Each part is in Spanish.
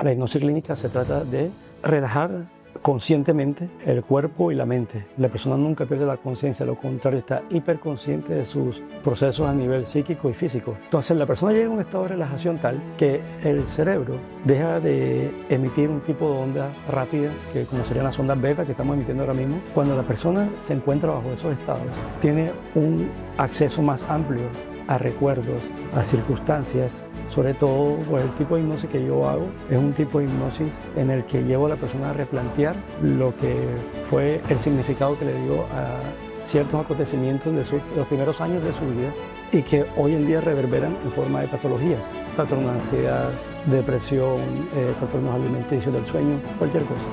La hipnosis clínica se trata de relajar conscientemente el cuerpo y la mente. La persona nunca pierde la conciencia, lo contrario, está hiperconsciente de sus procesos a nivel psíquico y físico. Entonces la persona llega a un estado de relajación tal que el cerebro deja de emitir un tipo de onda rápida, que como serían las ondas beta que estamos emitiendo ahora mismo. Cuando la persona se encuentra bajo esos estados, tiene un acceso más amplio a recuerdos, a circunstancias. Sobre todo por el tipo de hipnosis que yo hago, es un tipo de hipnosis en el que llevo a la persona a replantear lo que fue el significado que le dio a ciertos acontecimientos de los primeros años de su vida y que hoy en día reverberan en forma de patologías, trastornos de ansiedad, depresión, trastornos alimenticios del sueño, cualquier cosa.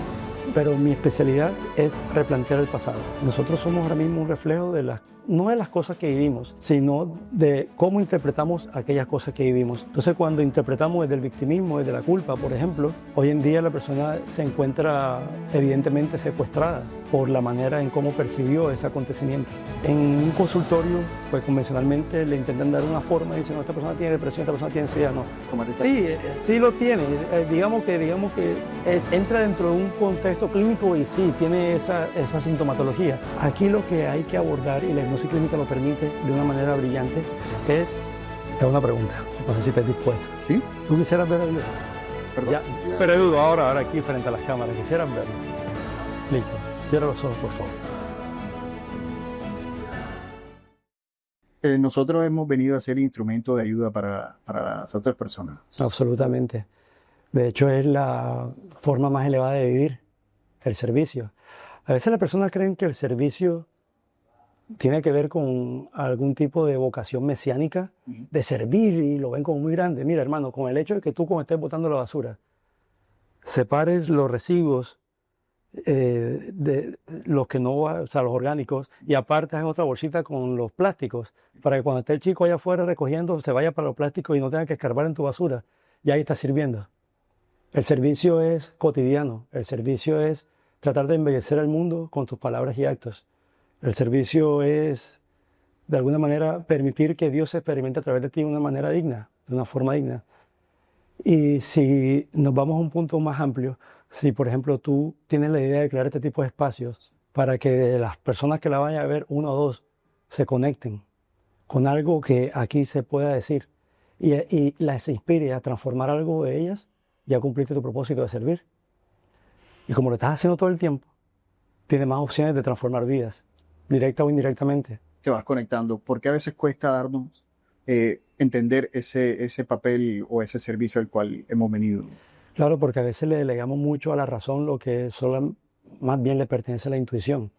Pero mi especialidad es replantear el pasado. Nosotros somos ahora mismo un reflejo de no de las cosas que vivimos, sino de cómo interpretamos aquellas cosas que vivimos. Entonces, cuando interpretamos desde el victimismo, desde la culpa, por ejemplo, hoy en día la persona se encuentra evidentemente secuestrada por la manera en cómo percibió ese acontecimiento. En un consultorio, pues convencionalmente le intentan dar una forma y dicen, no, esta persona tiene depresión, esta persona tiene ansiedad, no. Sí lo tiene. Digamos que entra dentro de un contexto clínico y sí, tiene esa sintomatología. Aquí lo que hay que abordar, y la hipnosis clínica lo permite de una manera brillante, es una pregunta, no sé si estás dispuesto. ¿Sí? ¿Tú quisieras ver a Dios? Perdón. Ya, pero ahora aquí frente a las cámaras, ¿quisieras verlo? Listo, cierra los ojos, por favor. Nosotros hemos venido a ser instrumento de ayuda para las otras personas. Absolutamente. De hecho, es la forma más elevada de vivir, el servicio. A veces las personas creen que el servicio tiene que ver con algún tipo de vocación mesiánica, de servir, y lo ven como muy grande. Mira, hermano, con el hecho de que tú cuando estés botando la basura, separes los residuos de los que no, o sea, los orgánicos, y aparte hagas otra bolsita con los plásticos, para que cuando esté el chico allá afuera recogiendo, se vaya para los plásticos y no tenga que escarbar en tu basura, y ahí está sirviendo. El servicio es cotidiano, el servicio es tratar de embellecer el mundo con tus palabras y actos. El servicio es, de alguna manera, permitir que Dios se experimente a través de ti de una manera digna, de una forma digna. Y si nos vamos a un punto más amplio, si por ejemplo tú tienes la idea de crear este tipo de espacios para que las personas que la vayan a ver, uno o dos, se conecten con algo que aquí se pueda decir y las inspire a transformar algo de ellas, ya cumpliste tu propósito de servir. Y como lo estás haciendo todo el tiempo, tienes más opciones de transformar vidas, directa o indirectamente. Te vas conectando. ¿Por qué a veces cuesta darnos entender ese papel o ese servicio al cual hemos venido? Claro, porque a veces le delegamos mucho a la razón lo que solo más bien le pertenece a la intuición.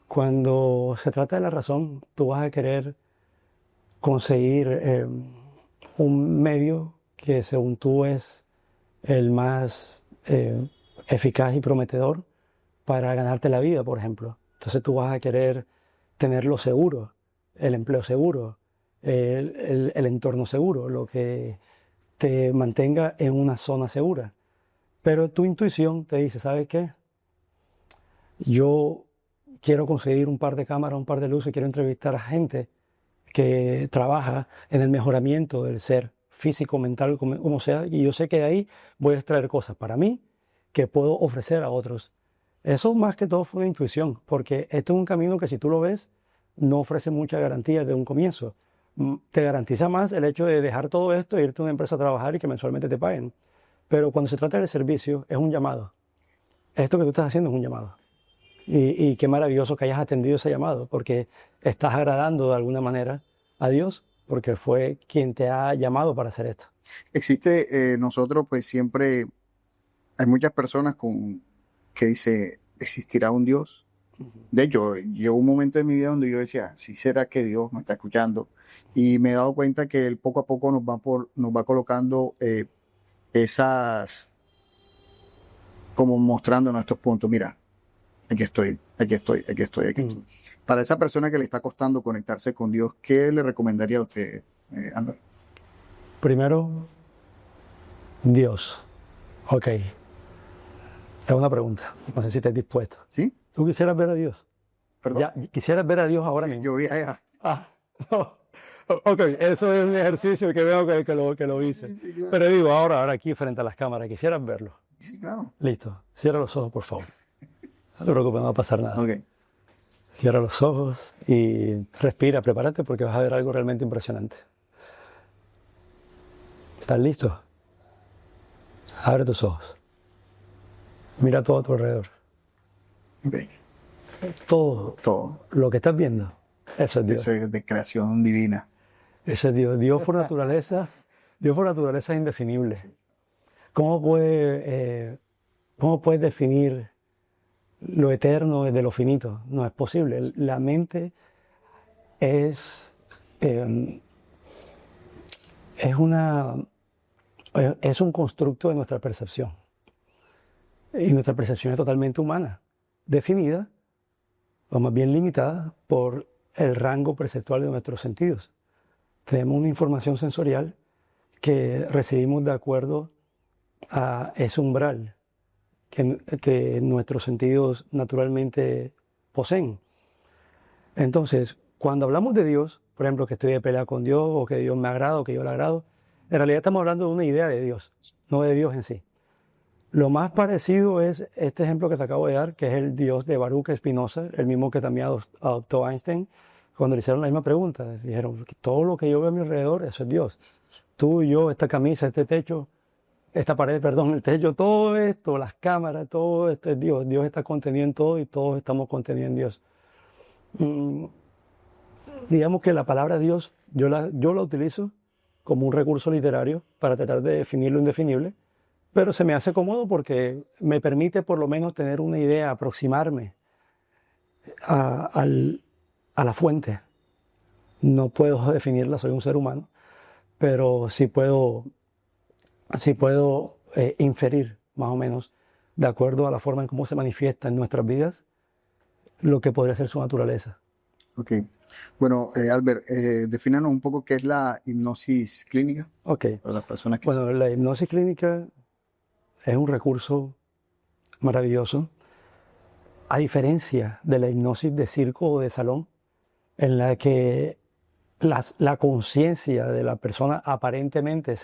Cuando se trata de la razón, tú vas a querer conseguir un medio que según tú es el más eficaz y prometedor para ganarte la vida, por ejemplo. Entonces tú vas a querer tenerlo seguro, el empleo seguro, el entorno seguro, lo que te mantenga en una zona segura. Pero tu intuición te dice, ¿sabes qué? Yo quiero conseguir un par de cámaras, un par de luces, quiero entrevistar a gente que trabaja en el mejoramiento del ser físico, mental, como sea, y yo sé que de ahí voy a extraer cosas para mí que puedo ofrecer a otros. Eso más que todo fue una intuición, porque esto es un camino que si tú lo ves, no ofrece mucha garantía de un comienzo. Te garantiza más el hecho de dejar todo esto e irte a una empresa a trabajar y que mensualmente te paguen. Pero cuando se trata del servicio, es un llamado. Esto que tú estás haciendo es un llamado. Y qué maravilloso que hayas atendido ese llamado, porque estás agradando de alguna manera a Dios, porque fue quien te ha llamado para hacer esto. Existe, nosotros pues siempre, hay muchas personas que dice, ¿existirá un Dios? De hecho, llegó un momento de mi vida donde yo decía, ¿sí será que Dios me está escuchando? Y me he dado cuenta que Él poco a poco nos va colocando esas, como mostrando nuestros puntos. Mira, aquí estoy, aquí estoy, aquí estoy, aquí estoy. Para esa persona que le está costando conectarse con Dios, ¿qué le recomendaría a usted, Albert? Primero, Dios. Ok. Esta es una pregunta. No sé si estás dispuesto. ¿Sí? ¿Tú quisieras ver a Dios? ¿Perdón? Ya, ¿quisieras ver a Dios ahora mismo? Yo vi allá. Ah, no. Ok, eso es un ejercicio que veo que lo hice. Sí, sí, claro. Pero digo, ahora aquí frente a las cámaras, quisieras verlo. Sí, claro. Listo. Cierra los ojos, por favor. No te preocupes, no va a pasar nada. Ok. Cierra los ojos y respira, prepárate porque vas a ver algo realmente impresionante. ¿Estás listo? Abre tus ojos. Mira todo a tu alrededor. Ok. Todo Todo. lo que estás viendo, eso es Dios. Eso es de creación divina. Ese es Dios. Dios por naturaleza es indefinible. ¿Cómo puedes definir lo eterno de lo finito? No es posible. La mente es, eh, es un constructo de nuestra percepción. Y nuestra percepción es totalmente humana, definida, o más bien limitada, por el rango perceptual de nuestros sentidos. Tenemos una información sensorial que recibimos de acuerdo a ese umbral que nuestros sentidos naturalmente poseen. Entonces, cuando hablamos de Dios, por ejemplo, que estoy de pelea con Dios, o que Dios me agrada, o que yo le agrado, en realidad estamos hablando de una idea de Dios, no de Dios en sí. Lo más parecido es este ejemplo que te acabo de dar, que es el Dios de Baruch Spinoza, el mismo que también adoptó Einstein, cuando le hicieron la misma pregunta. Dijeron, todo lo que yo veo a mi alrededor, eso es Dios. Tú y yo, esta camisa, este techo, esta pared, perdón, el techo, todo esto, las cámaras, todo esto es Dios. Dios está contenido en todo y todos estamos contenidos en Dios. Digamos que la palabra Dios, yo la utilizo como un recurso literario para tratar de definir lo indefinible, pero se me hace cómodo porque me permite por lo menos tener una idea, aproximarme a la fuente. No puedo definirla, soy un ser humano, pero sí puedo inferir más o menos, de acuerdo a la forma en cómo se manifiesta en nuestras vidas, lo que podría ser su naturaleza. Ok. Bueno, Albert, defínanos un poco qué es la hipnosis clínica Ok. para las personas que... Bueno, la hipnosis clínica es un recurso maravilloso, a diferencia de la hipnosis de circo o de salón, en la que la conciencia de la persona aparentemente es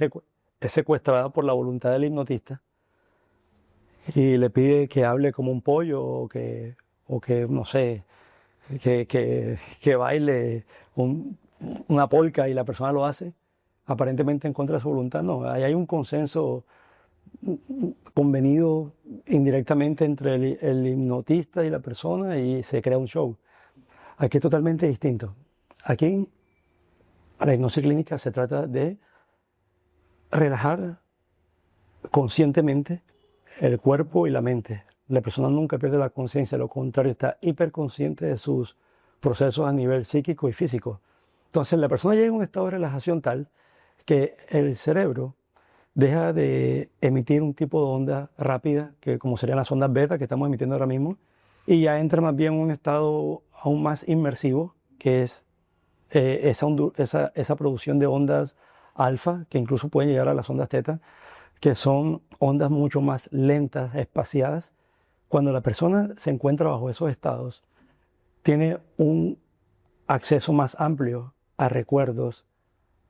secuestrada por la voluntad del hipnotista y le pide que hable como un pollo o que no sé, que baile una polca y la persona lo hace, aparentemente en contra de su voluntad. No, ahí hay un consenso convenido indirectamente entre el hipnotista y la persona y se crea un show. Aquí es totalmente distinto. Aquí, la hipnosis clínica se trata de relajar conscientemente el cuerpo y la mente. La persona nunca pierde la conciencia, lo contrario, está hiperconsciente de sus procesos a nivel psíquico y físico. Entonces, la persona llega a un estado de relajación tal que el cerebro deja de emitir un tipo de onda rápida, que como serían las ondas beta que estamos emitiendo ahora mismo, y ya entra más bien en un estado aún más inmersivo, que es esa producción de ondas alfa, que incluso pueden llegar a las ondas teta, que son ondas mucho más lentas, espaciadas. Cuando la persona se encuentra bajo esos estados, tiene un acceso más amplio a recuerdos,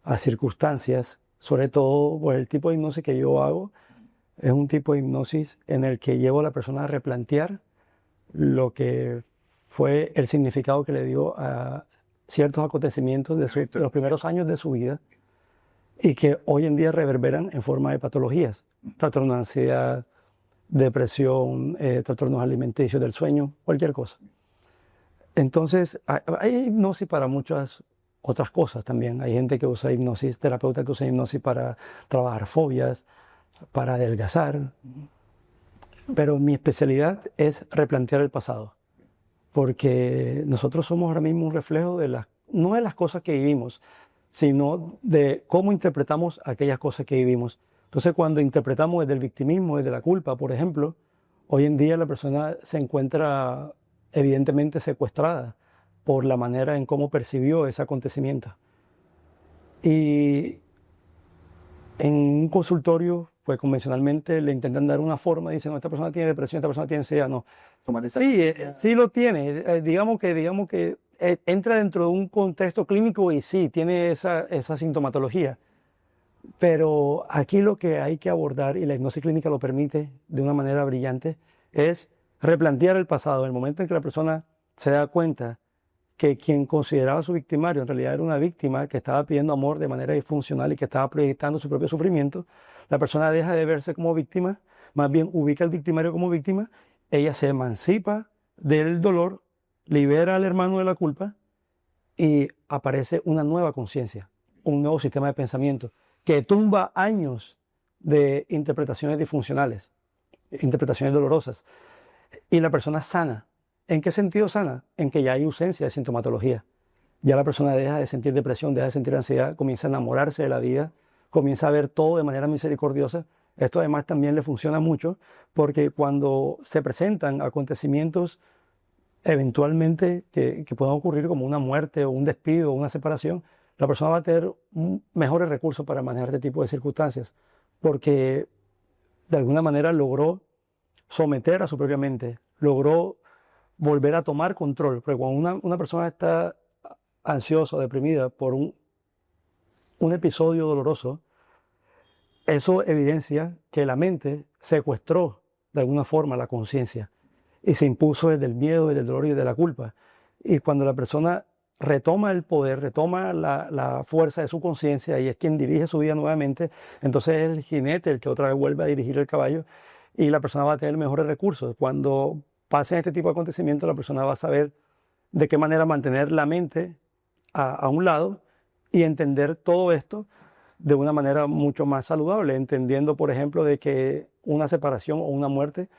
a circunstancias, sobre todo por el tipo de hipnosis que yo hago. Es un tipo de hipnosis en el que llevo a la persona a replantear lo que fue el significado que le dio a ciertos acontecimientos de los primeros años de su vida y que hoy en día reverberan en forma de patologías, trastornos de ansiedad, depresión, trastornos alimenticios del sueño, cualquier cosa. Entonces, hay hipnosis para muchas otras cosas también. Hay gente que usa hipnosis, terapeuta que usa hipnosis para trabajar fobias, para adelgazar. Pero mi especialidad es replantear el pasado, porque nosotros somos ahora mismo un reflejo no de las cosas que vivimos, sino de cómo interpretamos aquellas cosas que vivimos. Entonces, cuando interpretamos desde el victimismo, desde la culpa, por ejemplo, hoy en día la persona se encuentra evidentemente secuestrada por la manera en cómo percibió ese acontecimiento. Y en un consultorio, pues convencionalmente le intentan dar una forma, dicen, no, esta persona tiene depresión, esta persona tiene ansiedad, no. Sí, sí lo tiene. Digamos que entra dentro de un contexto clínico y sí, tiene esa sintomatología. Pero aquí lo que hay que abordar, y la hipnosis clínica lo permite de una manera brillante, es replantear el pasado. En el momento en que la persona se da cuenta que quien consideraba su victimario en realidad era una víctima que estaba pidiendo amor de manera disfuncional y que estaba proyectando su propio sufrimiento, la persona deja de verse como víctima, más bien ubica al victimario como víctima, ella se emancipa del dolor, libera al hermano de la culpa y aparece una nueva conciencia, un nuevo sistema de pensamiento que tumba años de interpretaciones disfuncionales, interpretaciones dolorosas, y la persona sana. ¿En qué sentido sana? En que ya hay ausencia de sintomatología. Ya la persona deja de sentir depresión, deja de sentir ansiedad, comienza a enamorarse de la vida, comienza a ver todo de manera misericordiosa. Esto además también le funciona mucho porque cuando se presentan acontecimientos eventualmente que puedan ocurrir como una muerte o un despido o una separación, la persona va a tener mejores recursos para manejar este tipo de circunstancias porque de alguna manera logró someter a su propia mente, logró volver a tomar control. Porque cuando una persona está ansiosa o deprimida por un episodio doloroso, eso evidencia que la mente secuestró de alguna forma la conciencia y se impuso desde el miedo, desde el dolor y desde la culpa. Y cuando la persona retoma el poder, retoma la fuerza de su conciencia y es quien dirige su vida nuevamente, entonces es el jinete el que otra vez vuelve a dirigir el caballo y la persona va a tener mejores recursos. Cuando pasen este tipo de acontecimientos, la persona va a saber de qué manera mantener la mente a un lado y entender todo esto de una manera mucho más saludable, entendiendo, por ejemplo, de que una separación o una muerte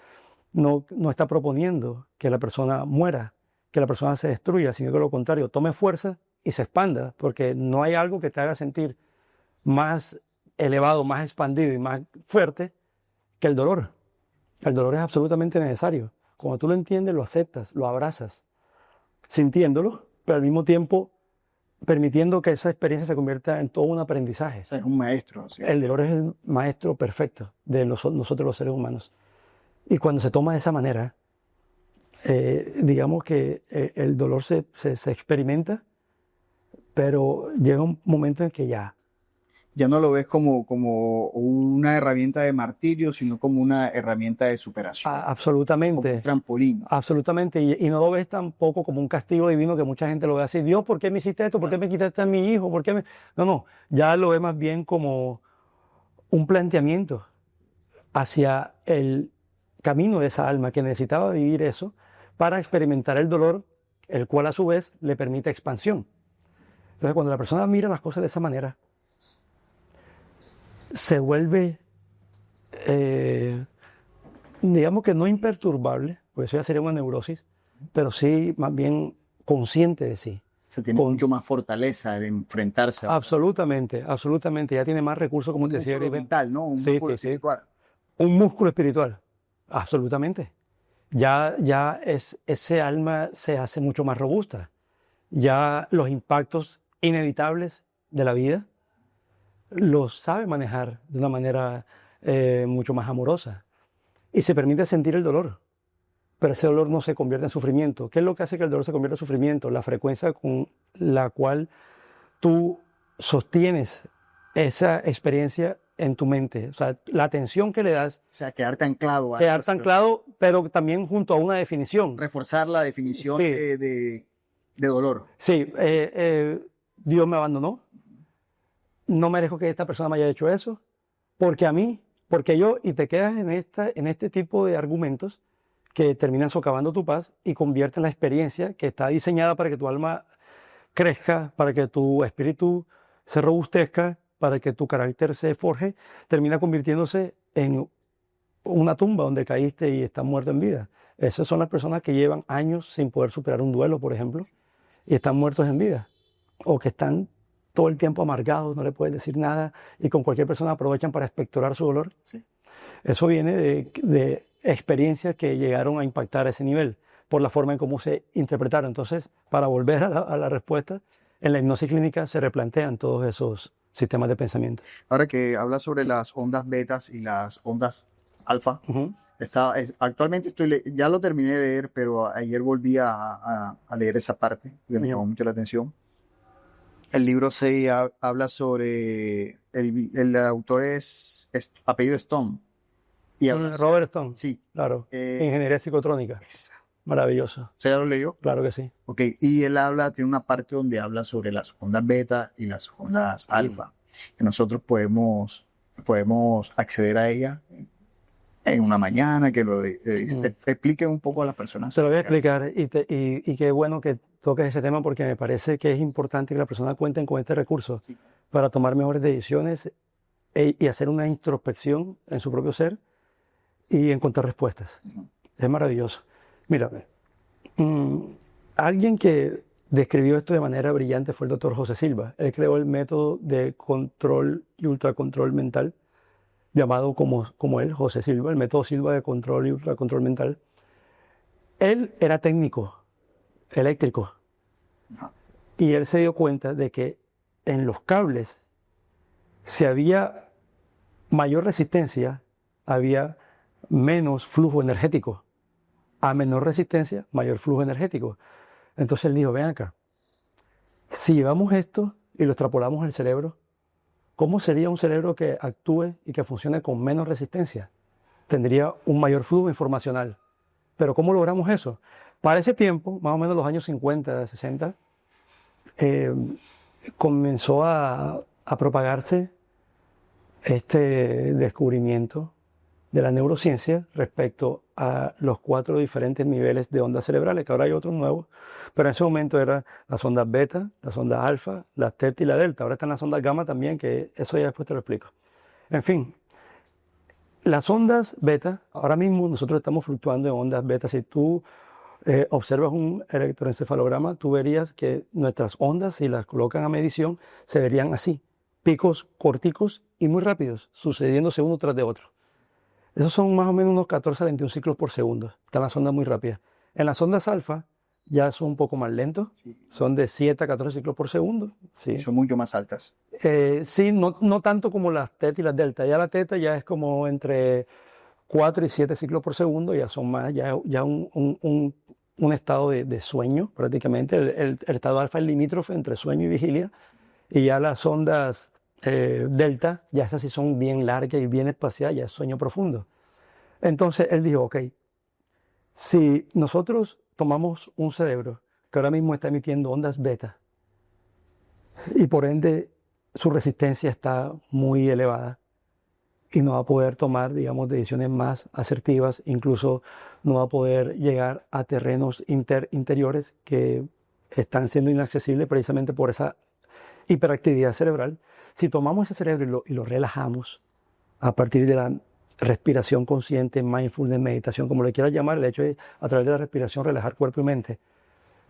no está proponiendo que la persona muera, que la persona se destruya, sino que lo contrario, tome fuerza y se expanda, porque no hay algo que te haga sentir más elevado, más expandido y más fuerte que el dolor. El dolor es absolutamente necesario. Cuando tú lo entiendes, lo aceptas, lo abrazas, sintiéndolo, pero al mismo tiempo permitiendo que esa experiencia se convierta en todo un aprendizaje. O sea, es un maestro. ¿Sí? El dolor es el maestro perfecto de nosotros los seres humanos. Y cuando se toma de esa manera, digamos que el dolor se experimenta, pero llega un momento en que Ya no lo ves como una herramienta de martirio, sino como una herramienta de superación. Absolutamente. Como un trampolín. Absolutamente. Y no lo ves tampoco como un castigo divino que mucha gente lo ve así. Dios, ¿por qué me hiciste esto? ¿Por qué me quitaste a mi hijo? ¿Por qué me...? No. Ya lo ve más bien como un planteamiento hacia el camino de esa alma que necesitaba vivir eso para experimentar el dolor, el cual a su vez le permite expansión. Entonces, cuando la persona mira las cosas de esa manera, se vuelve, digamos que no imperturbable, porque eso ya sería una neurosis, pero sí más bien consciente de sí. Se tiene mucho más fortaleza de enfrentarse. Absolutamente. Ya tiene más recursos, como decía. Un músculo mental, ¿no? Un músculo espiritual. Un músculo espiritual, absolutamente. Ya ese alma se hace mucho más robusta. Ya los impactos inevitables de la vida los sabe manejar de una manera mucho más amorosa. Y se permite sentir el dolor, pero ese dolor no se convierte en sufrimiento. ¿Qué es lo que hace que el dolor se convierta en sufrimiento? La frecuencia con la cual tú sostienes esa experiencia en tu mente. O sea, la atención que le das. O sea, quedarte anclado. Quedarte anclado, pero también junto a una definición. Reforzar la definición de dolor. Sí, Dios me abandonó. No merezco que esta persona me haya hecho eso. Porque a mí, porque yo, y te quedas en este tipo de argumentos que terminan socavando tu paz y convierten la experiencia que está diseñada para que tu alma crezca, para que tu espíritu se robustezca, para que tu carácter se forje, termina convirtiéndose en una tumba donde caíste y estás muerto en vida. Esas son las personas que llevan años sin poder superar un duelo, por ejemplo, y están muertos en vida, o que están todo el tiempo amargados, no le puedes decir nada, y con cualquier persona aprovechan para expectorar su dolor. Sí. Eso viene de experiencias que llegaron a impactar a ese nivel, por la forma en cómo se interpretaron. Entonces, para volver a la respuesta, en la hipnosis clínica se replantean todos esos sistemas de pensamiento. Ahora que hablas sobre las ondas betas y las ondas alfa, Actualmente ya lo terminé de leer, pero ayer volví a leer esa parte que me llamó mucho la atención. El libro habla sobre, el autor es apellido Stone. Y Robert Stone. Sí. Claro. Ingeniería psicotrónica. Maravilloso. ¿Usted ya lo leyó? Claro que sí. Ok, y tiene una parte donde habla sobre las ondas beta y las ondas alfa, que nosotros podemos acceder a ella en una mañana, que te explique un poco a las personas. Se lo voy a explicar y qué bueno que toques ese tema porque me parece que es importante que las personas cuenten con este recurso para tomar mejores decisiones y hacer una introspección en su propio ser y encontrar respuestas. Es maravilloso. Mira, alguien que describió esto de manera brillante fue el doctor José Silva. Él creó el método de control y ultracontrol mental, llamado como él, José Silva, el método Silva de control y ultracontrol mental. Él era técnico eléctrico y él se dio cuenta de que en los cables, si había mayor resistencia, había menos flujo energético. A menor resistencia, mayor flujo energético. Entonces él dijo, ven acá, si llevamos esto y lo extrapolamos al cerebro, ¿cómo sería un cerebro que actúe y que funcione con menos resistencia? Tendría un mayor flujo informacional. Pero ¿cómo logramos eso? Para ese tiempo, más o menos los años 50, 60, comenzó a propagarse este descubrimiento de la neurociencia respecto a los 4 diferentes niveles de ondas cerebrales, que ahora hay otros nuevos, pero en ese momento eran las ondas beta, las ondas alfa, las teta y la delta. Ahora están las ondas gamma también, que eso ya después te lo explico. En fin, las ondas beta, ahora mismo nosotros estamos fluctuando en ondas beta. Si tú observas un electroencefalograma, tú verías que nuestras ondas, si las colocan a medición, se verían así, picos corticos y muy rápidos, sucediéndose uno tras de otro. Esos son más o menos unos 14 a 21 ciclos por segundo. Están las ondas muy rápidas. En las ondas alfa ya son un poco más lentos. Sí. Son de 7 a 14 ciclos por segundo. Sí. Son mucho más altas. Sí, no tanto como las teta y las delta. Ya la teta ya es como entre 4 y 7 ciclos por segundo. Ya son más, ya un estado de sueño prácticamente. El estado alfa es limítrofe entre sueño y vigilia. Y ya las ondas delta, ya esas sí son bien largas y bien espaciadas, ya es sueño profundo. Entonces él dijo, ok, si nosotros tomamos un cerebro que ahora mismo está emitiendo ondas beta y por ende su resistencia está muy elevada y no va a poder tomar, digamos, decisiones más asertivas, incluso no va a poder llegar a terrenos interiores que están siendo inaccesibles precisamente por esa hiperactividad cerebral. Si tomamos ese cerebro y lo relajamos a partir de la respiración consciente, mindfulness, meditación, como le quieras llamar, el hecho es a través de la respiración relajar cuerpo y mente,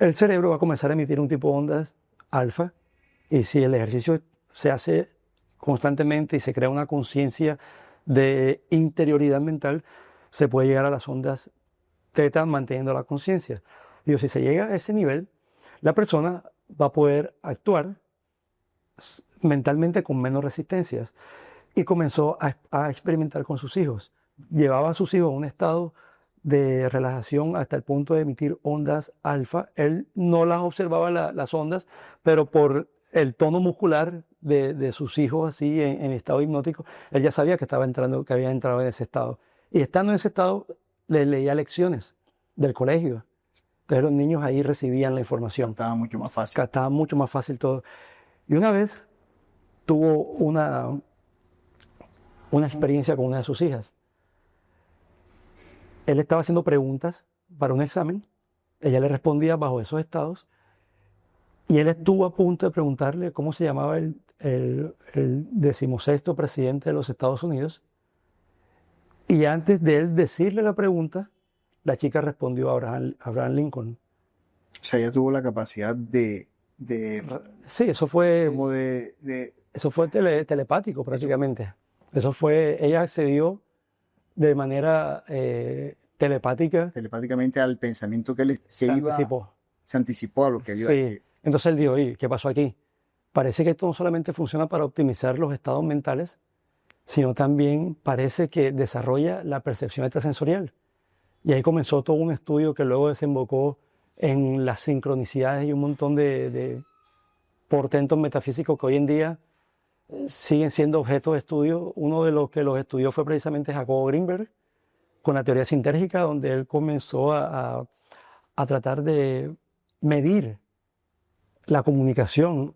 el cerebro va a comenzar a emitir un tipo de ondas alfa, y si el ejercicio se hace constantemente y se crea una conciencia de interioridad mental, se puede llegar a las ondas teta manteniendo la conciencia. Digo, si se llega a ese nivel, la persona va a poder actuar mentalmente con menos resistencias, y comenzó a experimentar con sus hijos. Llevaba a sus hijos a un estado de relajación hasta el punto de emitir ondas alfa. Él no las observaba las ondas, pero por el tono muscular de sus hijos así en estado hipnótico, él ya sabía que había entrado en ese estado. Y estando en ese estado, le leía lecciones del colegio. Entonces los niños ahí recibían la información. Estaba mucho más fácil. Estaba mucho más fácil todo. Y una vez tuvo una experiencia con una de sus hijas. Él estaba haciendo preguntas para un examen, ella le respondía bajo esos estados, y él estuvo a punto de preguntarle cómo se llamaba el 16º presidente de los Estados Unidos, y antes de él decirle la pregunta, la chica respondió a Abraham Lincoln. O sea, ella tuvo la capacidad de sí, eso fue... como eso fue telepático prácticamente. Eso fue, ella accedió de manera telepáticamente al pensamiento que se anticipó a lo que iba a decir. Entonces él dijo, oye, ¿qué pasó aquí? Parece que esto no solamente funciona para optimizar los estados mentales, sino también parece que desarrolla la percepción extrasensorial. Y ahí comenzó todo un estudio que luego desembocó en las sincronicidades y un montón de portentos metafísicos que hoy en día siguen siendo objeto de estudio. Uno de los que los estudió fue precisamente Jacobo Greenberg, con la teoría sintérgica, donde él comenzó a tratar de medir la comunicación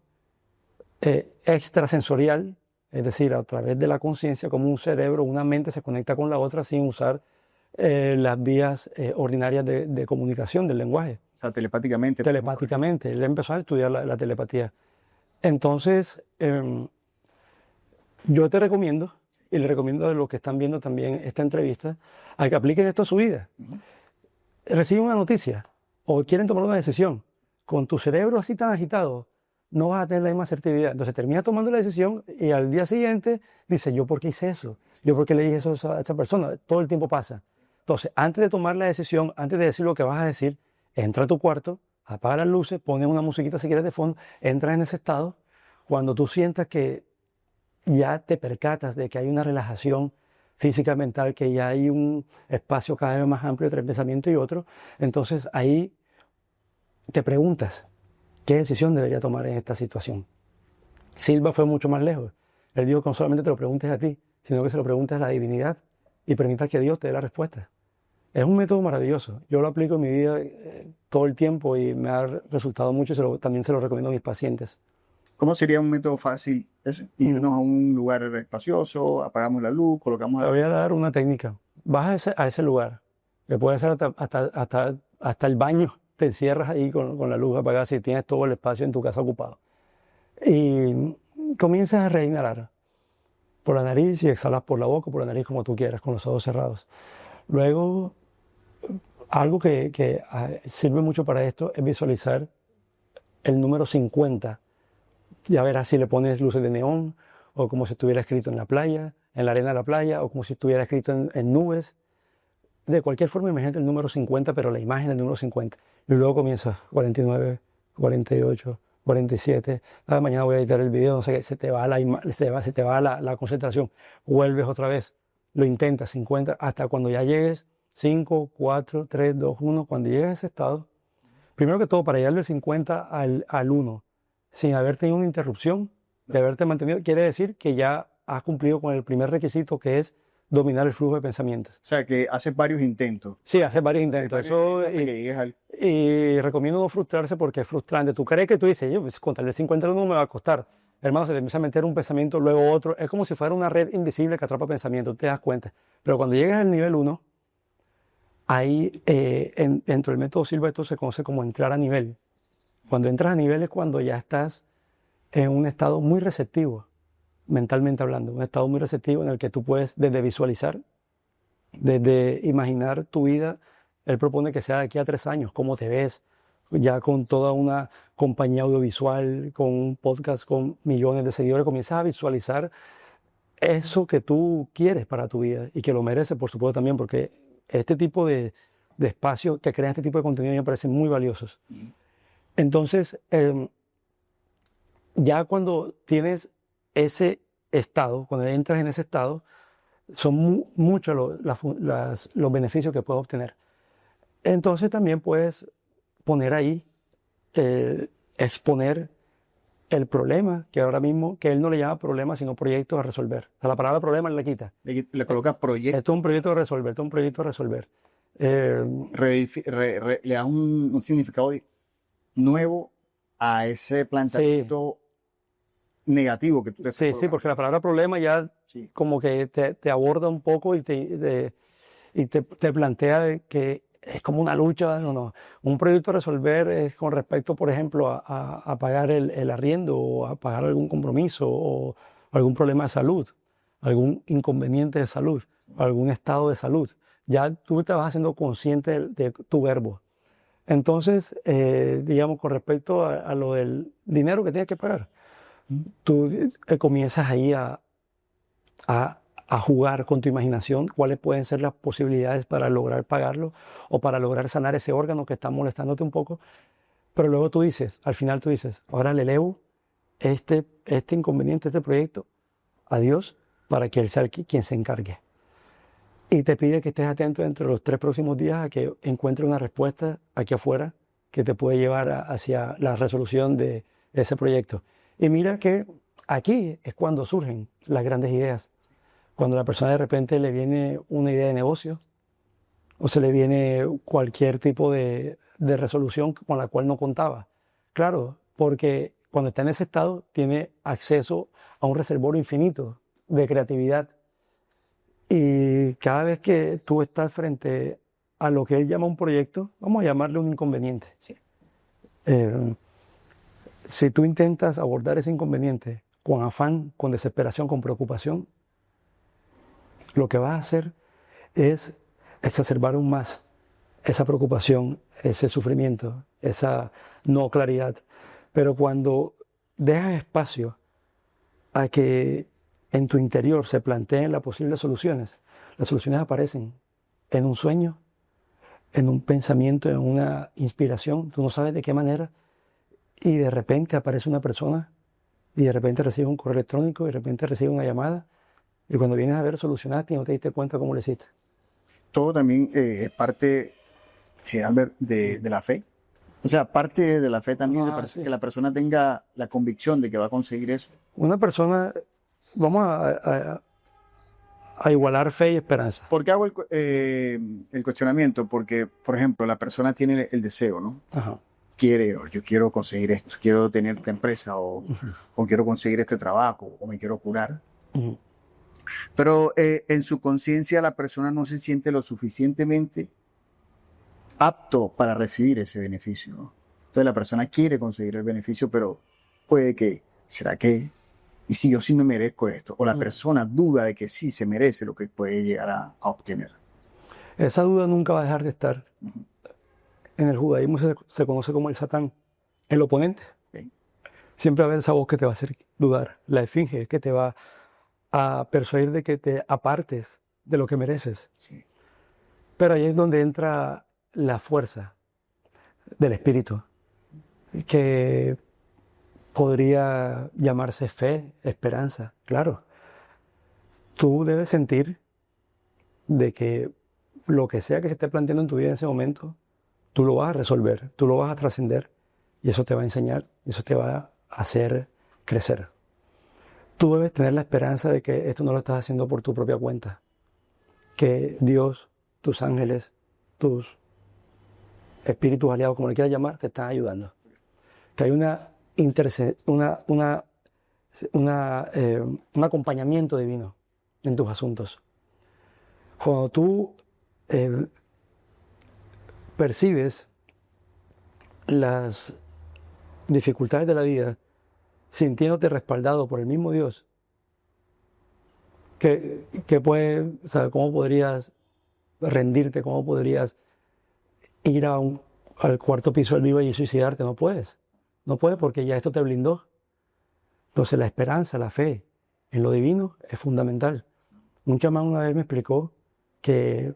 extrasensorial, es decir, a través de la conciencia, como un cerebro, una mente se conecta con la otra sin usar las vías ordinarias de comunicación del lenguaje. O sea, telepáticamente. Telepáticamente. Él empezó a estudiar la telepatía. Entonces, yo te recomiendo, y le recomiendo a los que están viendo también esta entrevista, a que apliquen esto a su vida. Reciben una noticia o quieren tomar una decisión. Con tu cerebro así tan agitado, no vas a tener la misma asertividad. Entonces terminas tomando la decisión y al día siguiente dices, ¿yo por qué hice eso? ¿Yo por qué le dije eso a esa persona? Todo el tiempo pasa. Entonces, antes de tomar la decisión, antes de decir lo que vas a decir, entra a tu cuarto, apaga las luces, pones una musiquita si quieres de fondo, entras en ese estado. Cuando tú sientas que ya te percatas de que hay una relajación física, mental, que ya hay un espacio cada vez más amplio entre el pensamiento y otro, entonces ahí te preguntas, ¿qué decisión debería tomar en esta situación? Silva fue mucho más lejos. Él dijo que no solamente te lo preguntes a ti, sino que se lo preguntes a la divinidad y permitas que Dios te dé la respuesta. Es un método maravilloso. Yo lo aplico en mi vida todo el tiempo y me ha resultado mucho y también se lo recomiendo a mis pacientes. ¿Cómo sería un método fácil? Irnos a un lugar espacioso, apagamos la luz, colocamos... Te voy a dar una técnica. Vas a ese lugar, que puede ser hasta el baño. Te encierras ahí con la luz apagada si tienes todo el espacio en tu casa ocupado. Y comienzas a reinhalar por la nariz y exhalas por la boca, por la nariz como tú quieras, con los ojos cerrados. Luego, algo que sirve mucho para esto es visualizar el número 50. Ya verás si le pones luces de neón, o como si estuviera escrito en la playa, en la arena de la playa, o como si estuviera escrito en nubes. De cualquier forma, imagínate el número 50, pero la imagen del número 50. Y luego comienza 49, 48, 47. Mañana voy a editar el video, no sé qué, se te va la concentración. Vuelves otra vez, lo intentas, 50, hasta cuando ya llegues 5, 4, 3, 2, 1. Cuando llegues a ese estado, primero que todo, para llegar del 50 al 1, sin haber tenido una interrupción, de haberte mantenido, quiere decir que ya has cumplido con el primer requisito, que es dominar el flujo de pensamientos. O sea, que haces varios intentos. Sí, haces varios intentos. Y recomiendo no frustrarse porque es frustrante. Tú crees que tú dices, yo, pues, contarle 50 me va a costar. Hermano, se te empieza a meter un pensamiento, luego otro. Es como si fuera una red invisible que atrapa pensamientos, te das cuenta. Pero cuando llegas al nivel 1, ahí dentro del método Silva esto se conoce como entrar a nivel. Cuando entras a nivel es cuando ya estás en un estado muy receptivo, mentalmente hablando, un estado muy receptivo en el que tú puedes desde visualizar, desde imaginar tu vida. Él propone que sea de aquí a 3 años, cómo te ves, ya con toda una compañía audiovisual, con un podcast con millones de seguidores, comienzas a visualizar eso que tú quieres para tu vida y que lo mereces, por supuesto, también, porque este tipo de espacios que crean este tipo de contenido me parecen muy valiosos. Entonces, ya cuando tienes ese estado, cuando entras en ese estado, son muchos los beneficios que puedes obtener. Entonces también puedes poner ahí, exponer el problema, que ahora mismo, que él no le llama problema, sino proyecto a resolver. O sea, la palabra problema él le quita. Le colocas proyecto. Esto es un proyecto a resolver, esto es un proyecto a resolver. Le das un significado nuevo a ese planteamiento negativo que tú te estás colocando. Sí, porque la palabra problema ya como que te aborda un poco y te plantea que es como una lucha. No. Un proyecto a resolver es con respecto, por ejemplo, a pagar el arriendo o a pagar algún compromiso o algún problema de salud, algún inconveniente de salud, algún estado de salud. Ya tú te vas haciendo consciente de tu verbo. Entonces, digamos, con respecto a lo del dinero que tienes que pagar, tú comienzas ahí a jugar con tu imaginación cuáles pueden ser las posibilidades para lograr pagarlo o para lograr sanar ese órgano que está molestándote un poco. Pero luego tú dices, al final tú dices, ahora le elevo este inconveniente, este proyecto a Dios para que Él sea quien se encargue. Y te pide que estés atento dentro de los 3 próximos días a que encuentres una respuesta aquí afuera que te puede llevar hacia la resolución de ese proyecto. Y mira que aquí es cuando surgen las grandes ideas. Cuando a la persona de repente le viene una idea de negocio o se le viene cualquier tipo de resolución con la cual no contaba. Claro, porque cuando está en ese estado tiene acceso a un reservorio infinito de creatividad. Y cada vez que tú estás frente a lo que él llama un proyecto, vamos a llamarle un inconveniente. Sí. Si tú intentas abordar ese inconveniente con afán, con desesperación, con preocupación, lo que vas a hacer es exacerbar aún más esa preocupación, ese sufrimiento, esa no claridad. Pero cuando dejas espacio a que en tu interior se planteen las posibles soluciones, las soluciones aparecen en un sueño, en un pensamiento, en una inspiración, tú no sabes de qué manera, y de repente aparece una persona, y de repente recibe un correo electrónico, y de repente recibe una llamada, y cuando vienes a ver solucionaste y no te diste cuenta cómo lo hiciste. Todo también es parte, Albert, de la fe. O sea, parte de la fe también, Sí. que la persona tenga la convicción de que va a conseguir eso. Una persona, vamos a igualar fe y esperanza. ¿Por qué hago el cuestionamiento? Porque, por ejemplo, la persona tiene el deseo, ¿no? Ajá. Yo quiero conseguir esto, quiero tener esta empresa o quiero conseguir este trabajo o me quiero curar. Uh-huh. Pero en su conciencia la persona no se siente lo suficientemente apto para recibir ese beneficio, ¿no? Entonces la persona quiere conseguir el beneficio, pero puede que, ¿será que? Y si yo sí me merezco esto, o la persona duda de que sí se merece lo que puede llegar a obtener. Esa duda nunca va a dejar de estar. Uh-huh. En el judaísmo se conoce como el Satán, el oponente. Okay. Siempre va a haber esa voz que te va a hacer dudar, la esfinge que te va a persuadir de que te apartes de lo que mereces. Sí. Pero ahí es donde entra la fuerza del espíritu, que podría llamarse fe, esperanza. Claro, tú debes sentir de que lo que sea que se esté planteando en tu vida en ese momento, tú lo vas a resolver, tú lo vas a trascender y eso te va a enseñar, eso te va a hacer crecer. Tú debes tener la esperanza de que esto no lo estás haciendo por tu propia cuenta, que Dios, tus ángeles, tus espíritus aliados, como le quieras llamar, te están ayudando. Que hay un acompañamiento divino en tus asuntos. Cuando tú percibes las dificultades de la vida sintiéndote respaldado por el mismo Dios, o sea, ¿cómo podrías rendirte? ¿Cómo podrías ir al cuarto piso del vivo y suicidarte? No puedes. No puedes porque ya esto te blindó. Entonces la esperanza, la fe en lo divino es fundamental. Un chamán una vez me explicó que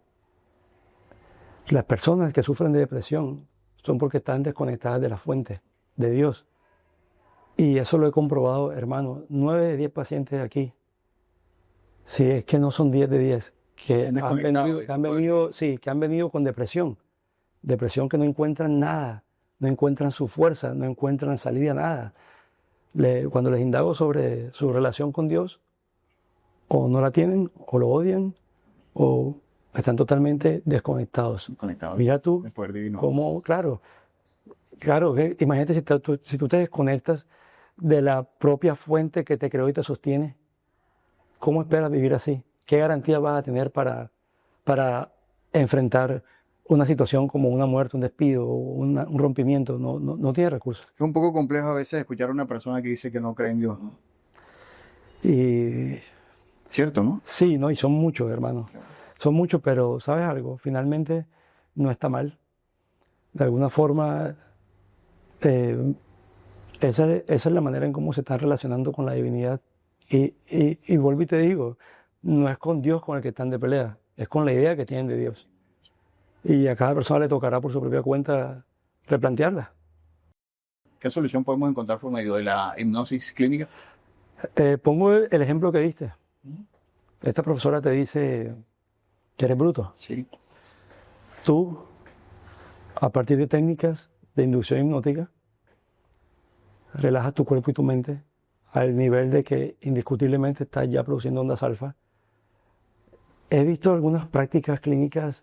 las personas que sufren de depresión son porque están desconectadas de la fuente, de Dios. Y eso lo he comprobado, hermano. 9 de 10 pacientes aquí, si es que no son 10 de 10, que han venido con depresión. Depresión que no encuentran nada, no encuentran su fuerza, no encuentran salida a nada. Cuando les indago sobre su relación con Dios, o no la tienen, o lo odian, o están totalmente desconectados. Mira tú, el poder divino. Cómo, claro, imagínate si tú te desconectas de la propia fuente que te creó y te sostiene, ¿cómo esperas vivir así? ¿Qué garantía vas a tener para enfrentar una situación como una muerte, un despido, un rompimiento? No tiene recursos. Es un poco complejo a veces escuchar a una persona que dice que no cree en Dios, ¿no? Y cierto, ¿no? sí, ¿no? Y son muchos, hermano. Claro. Son muchos, pero ¿sabes algo? Finalmente no está mal. De alguna forma, esa es la manera en cómo se están relacionando con la divinidad. Y vuelvo y te digo, no es con Dios con el que están de pelea, es con la idea que tienen de Dios. Y a cada persona le tocará por su propia cuenta replantearla. ¿Qué solución podemos encontrar por medio de la hipnosis clínica? Pongo el ejemplo que diste. esta profesora te dice que eres bruto. Sí. Tú, a partir de técnicas de inducción hipnótica, relajas tu cuerpo y tu mente al nivel de que indiscutiblemente estás ya produciendo ondas alfa. He visto algunas prácticas clínicas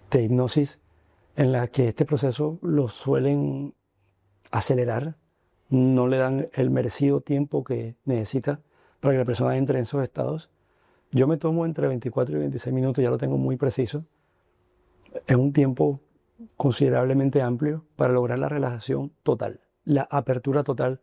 de hipnosis en las que este proceso lo suelen acelerar, no le dan el merecido tiempo que necesita para que la persona entre en esos estados. Yo me tomo entre 24 y 26 minutos, ya lo tengo muy preciso. Es un tiempo considerablemente amplio para lograr la relajación total, la apertura total,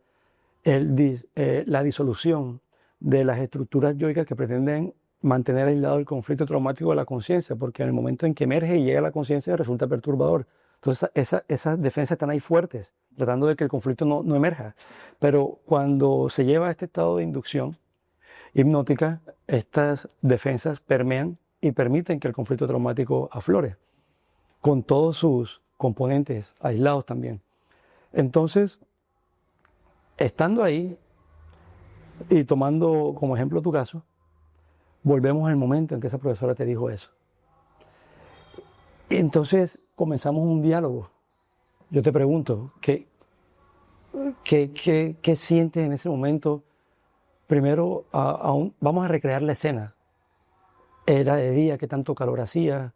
la disolución de las estructuras yoicas que pretenden mantener aislado el conflicto traumático de la conciencia, porque en el momento en que emerge y llega a la conciencia resulta perturbador. Entonces esas defensas están ahí fuertes, tratando de que el conflicto no emerja. Pero cuando se lleva a este estado de inducción hipnótica, estas defensas permean y permiten que el conflicto traumático aflore, con todos sus componentes aislados también. Entonces, estando ahí y tomando como ejemplo tu caso, volvemos al momento en que esa profesora te dijo eso. Y entonces comenzamos un diálogo. Yo te pregunto, ¿qué sientes en ese momento? Primero, vamos a recrear la escena. Era de día, qué tanto calor hacía,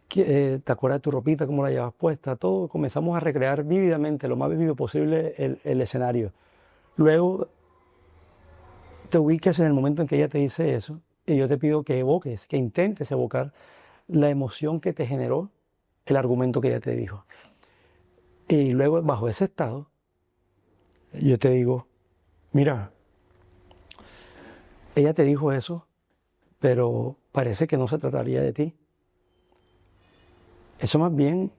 ¿te acuerdas de tu ropita, cómo la llevabas puesta? Todo comenzamos a recrear vívidamente, lo más vívido posible, el escenario. Luego te ubicas en el momento en que ella te dice eso y yo te pido que evoques, que intentes evocar la emoción que te generó el argumento que ella te dijo. Y luego, bajo ese estado, yo te digo, mira, ella te dijo eso, pero parece que no se trataría de ti. Eso más bien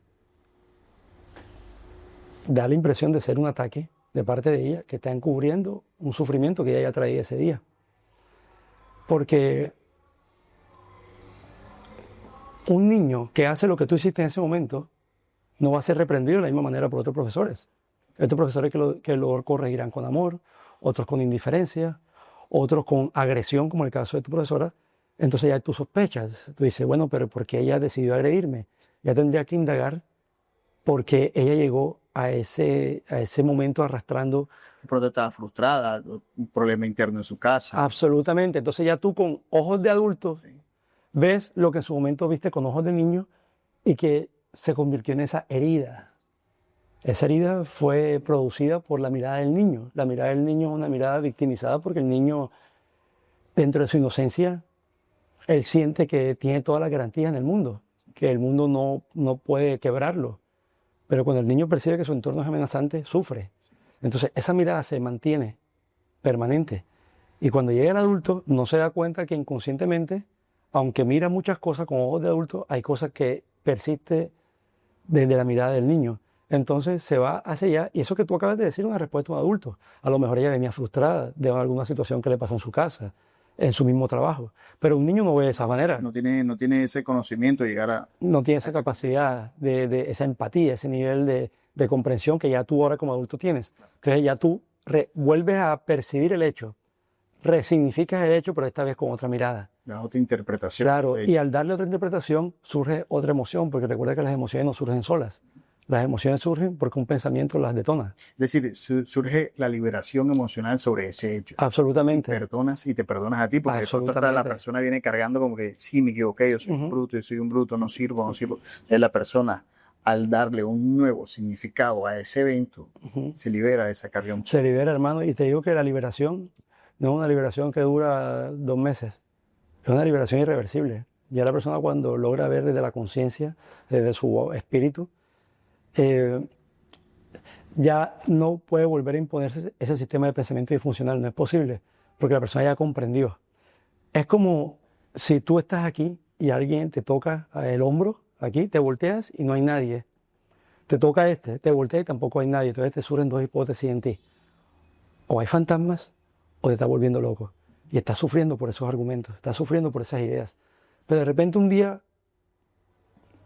da la impresión de ser un ataque de parte de ella que está encubriendo un sufrimiento que ella ya traía ese día. Porque un niño que hace lo que tú hiciste en ese momento no va a ser reprendido de la misma manera por otros profesores. Estos profesores que lo corregirán con amor, otros con indiferencia, otros con agresión, como el caso de tu profesora. Entonces ya tú sospechas, tú dices, bueno, pero ¿por qué ella decidió agredirme? Ya tendría que indagar por qué ella llegó a ese momento arrastrando. De pronto estaba frustrada, un problema interno en su casa. Absolutamente. Entonces ya tú con ojos de adulto ves lo que en su momento viste con ojos de niño y que se convirtió en esa herida. Esa herida fue producida por la mirada del niño. La mirada del niño es una mirada victimizada porque el niño, dentro de su inocencia, él siente que tiene todas las garantías en el mundo, que el mundo no puede quebrarlo. Pero cuando el niño percibe que su entorno es amenazante, sufre. Entonces esa mirada se mantiene permanente. Y cuando llega el adulto, no se da cuenta que inconscientemente, aunque mira muchas cosas con ojos de adulto, hay cosas que persiste desde la mirada del niño. Entonces se va hacia allá, y eso que tú acabas de decir es una respuesta a un adulto. A lo mejor ella venía frustrada de alguna situación que le pasó en su casa, en su mismo trabajo. Pero un niño no ve de esa manera. No tiene ese conocimiento de llegar a... No tiene esa capacidad, de esa empatía, ese nivel de comprensión que ya tú ahora como adulto tienes. Entonces ya tú vuelves a percibir el hecho, resignificas el hecho, pero esta vez con otra mirada. La otra interpretación. Claro, Sí. y al darle otra interpretación surge otra emoción, porque recuerda que las emociones no surgen solas. Las emociones surgen porque un pensamiento las detona. Es decir, surge la liberación emocional sobre ese hecho. Absolutamente. Y te perdonas a ti, porque de pronto hasta la persona viene cargando como que sí, me equivoqué, yo soy un bruto, yo soy un bruto, no sirvo. Es la persona, al darle un nuevo significado a ese evento, se libera de esa carga. Se libera, hermano, y te digo que la liberación no es una liberación que dura 2 meses, es una liberación irreversible. Ya la persona, cuando logra ver desde la conciencia, desde su espíritu, ya no puede volver a imponerse ese sistema de pensamiento disfuncional, no es posible, porque la persona ya comprendió. Es como si tú estás aquí y alguien te toca el hombro, aquí, te volteas y no hay nadie. Te toca te volteas y tampoco hay nadie. Entonces te surgen 2 hipótesis en ti. O hay fantasmas o te estás volviendo loco. Y estás sufriendo por esos argumentos, estás sufriendo por esas ideas. Pero de repente un día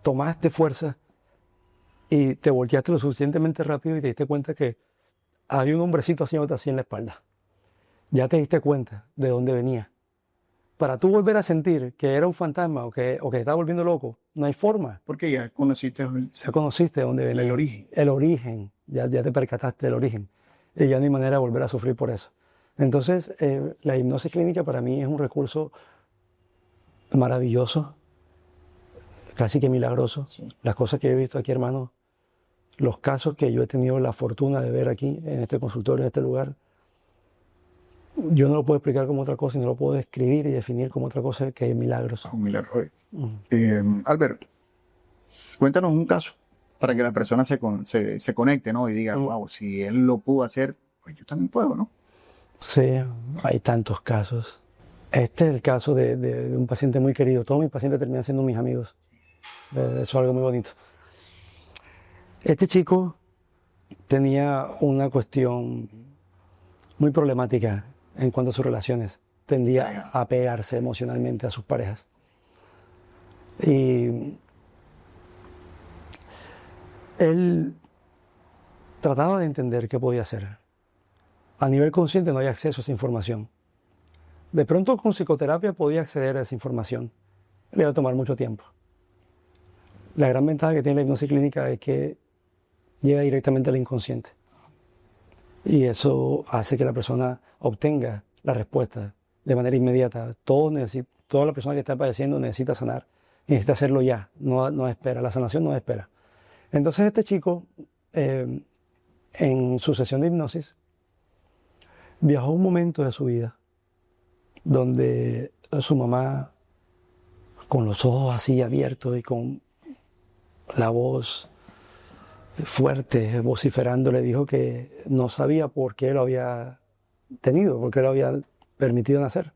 tomaste fuerza y te volteaste lo suficientemente rápido y te diste cuenta que había un hombrecito haciéndote así en la espalda. Ya te diste cuenta de dónde venía. para tú volver a sentir que era un fantasma o que te estaba volviendo loco, no hay forma. Porque ya conociste Ya conociste dónde venía. el origen. El origen, ya te percataste del origen. Y ya no hay manera de volver a sufrir por eso. Entonces, la hipnosis clínica para mí es un recurso maravilloso, casi que milagroso. Sí. Las cosas que he visto aquí, hermano, los casos que yo he tenido la fortuna de ver aquí, en este consultorio, en este lugar, yo no lo puedo explicar como otra cosa y no lo puedo describir y definir como otra cosa que milagros. Un milagro. Albert, cuéntanos un caso para que la persona se conecte, ¿no? Y diga, wow, si él lo pudo hacer, pues yo también puedo, ¿no? Sí, hay tantos casos. Este es el caso de un paciente muy querido. Todos mis pacientes terminan siendo mis amigos. Eso es algo muy bonito. Este chico tenía una cuestión muy problemática en cuanto a sus relaciones. Tendía a apegarse emocionalmente a sus parejas. Y él trataba de entender qué podía hacer. A nivel consciente no hay acceso a esa información. De pronto con psicoterapia podía acceder a esa información. Le iba a tomar mucho tiempo. La gran ventaja que tiene la hipnosis clínica es que llega directamente al inconsciente. Y eso hace que la persona obtenga la respuesta de manera inmediata. Toda la persona que está padeciendo necesita sanar. Y necesita hacerlo ya, no espera. La sanación no espera. Entonces este chico, en su sesión de hipnosis, viajó a un momento de su vida donde su mamá, con los ojos así abiertos y con la voz fuerte, vociferando, le dijo que no sabía por qué lo había tenido, por qué lo había permitido nacer.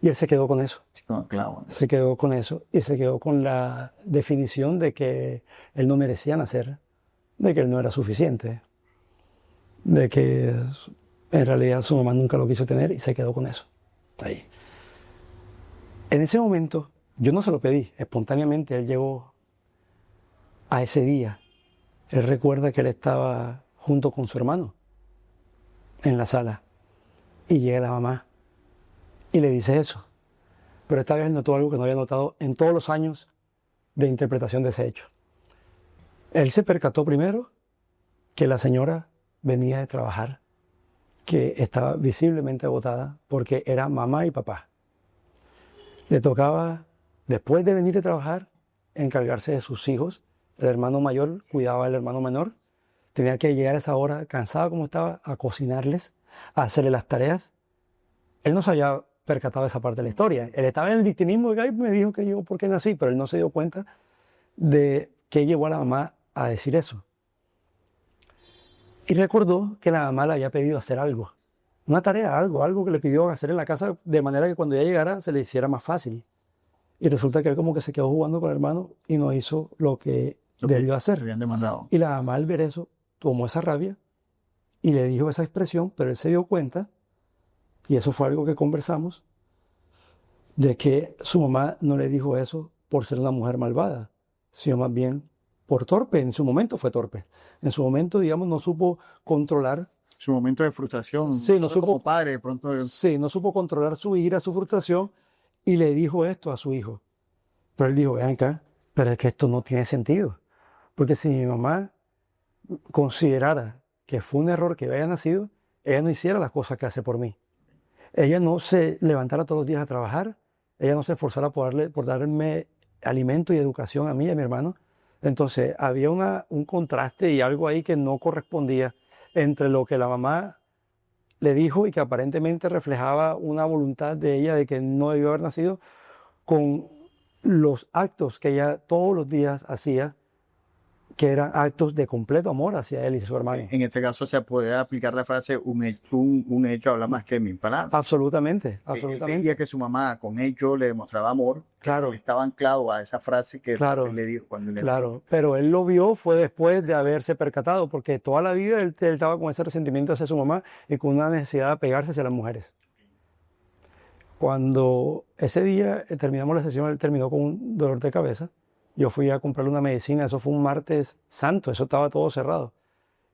Y él se quedó con eso. Claro. Se quedó con eso y se quedó con la definición de que él no merecía nacer, de que él no era suficiente, de que en realidad su mamá nunca lo quiso tener y se quedó con eso. Ahí. En ese momento, yo no se lo pedí, espontáneamente él llegó a ese día. Él recuerda que él estaba junto con su hermano en la sala y llega la mamá y le dice eso. Pero esta vez él notó algo que no había notado en todos los años de interpretación de ese hecho. Él se percató primero que la señora venía de trabajar, que estaba visiblemente agotada porque era mamá y papá. Le tocaba, después de venir de trabajar, encargarse de sus hijos. El hermano mayor cuidaba al hermano menor. Tenía que llegar a esa hora, cansado como estaba, a cocinarles, a hacerle las tareas. Él no se había percatado de esa parte de la historia. Él estaba en el victimismo de que me dijo que yo por qué nací, pero él no se dio cuenta de que llevó a la mamá a decir eso. Y recordó que la mamá le había pedido hacer algo. Una tarea, algo que le pidió hacer en la casa de manera que cuando ella llegara se le hiciera más fácil. Y resulta que él como que se quedó jugando con el hermano y no hizo lo que debió hacer. Habían demandado. Y la mamá al ver eso tomó esa rabia y le dijo esa expresión, pero él se dio cuenta, y eso fue algo que conversamos, de que su mamá no le dijo eso por ser una mujer malvada, sino más bien por torpe. En su momento fue torpe. En su momento, digamos, no supo controlar. Su momento de frustración. Sí, no supo, como padre, de pronto. Sí, no supo controlar su ira, su frustración, y le dijo esto a su hijo. Pero él dijo, ven acá, pero es que esto no tiene sentido. Porque si mi mamá considerara que fue un error que haya nacido, ella no hiciera las cosas que hace por mí. Ella no se levantara todos los días a trabajar, ella no se esforzara por darme alimento y educación a mí y a mi hermano. Entonces había un contraste y algo ahí que no correspondía entre lo que la mamá le dijo y que aparentemente reflejaba una voluntad de ella de que no debió haber nacido, con los actos que ella todos los días hacía, que eran actos de completo amor hacia él y su hermano. En este caso se puede aplicar la frase un hecho habla más que mil palabras. Absolutamente, Él absolutamente. veía que su mamá con hecho le demostraba amor. Claro. Él estaba anclado a esa frase que Claro, él le dijo cuando le claro, pero él lo vio fue después de haberse percatado, porque toda la vida él estaba con ese resentimiento hacia su mamá y con una necesidad de apegarse hacia las mujeres. Cuando ese día terminamos la sesión, él terminó con un dolor de cabeza. Yo fui a comprarle una medicina, eso fue un martes santo, eso estaba todo cerrado.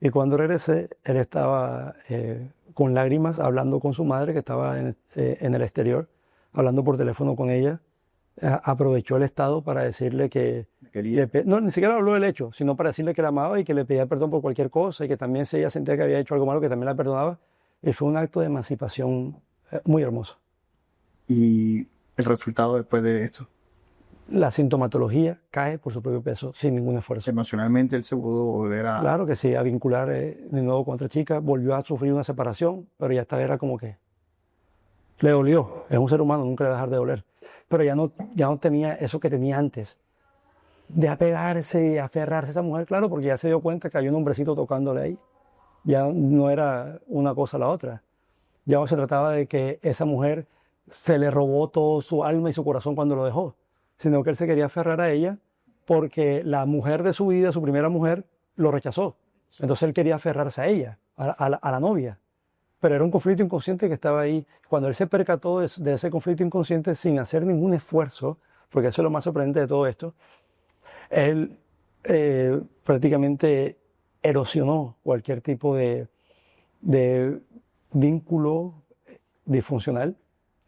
Y cuando regresé, él estaba con lágrimas hablando con su madre, que estaba en el exterior, hablando por teléfono con ella, aprovechó el estado para decirle que no, ni siquiera habló del hecho, sino para decirle que la amaba y que le pedía perdón por cualquier cosa y que también si ella sentía que había hecho algo malo, que también la perdonaba. Y fue un acto de emancipación muy hermoso. ¿Y el resultado después de esto? La sintomatología cae por su propio peso sin ningún esfuerzo. Emocionalmente él se pudo volver a... Claro que sí, a vincular de nuevo con otra chica, volvió a sufrir una separación, pero ya esta vez era como que le dolió. Es un ser humano, nunca le va a dejar de doler. Pero ya no tenía eso que tenía antes, de apegarse y aferrarse a esa mujer, claro, porque ya se dio cuenta que había un hombrecito tocándole ahí. Ya no era una cosa la otra. Ya no se trataba de que esa mujer se le robó todo su alma y su corazón cuando lo dejó, sino que él se quería aferrar a ella porque la mujer de su vida, su primera mujer, lo rechazó. Entonces él quería aferrarse a ella, a la novia. Pero era un conflicto inconsciente que estaba ahí. Cuando él se percató de ese conflicto inconsciente sin hacer ningún esfuerzo, porque eso es lo más sorprendente de todo esto, él prácticamente erosionó cualquier tipo de vínculo disfuncional.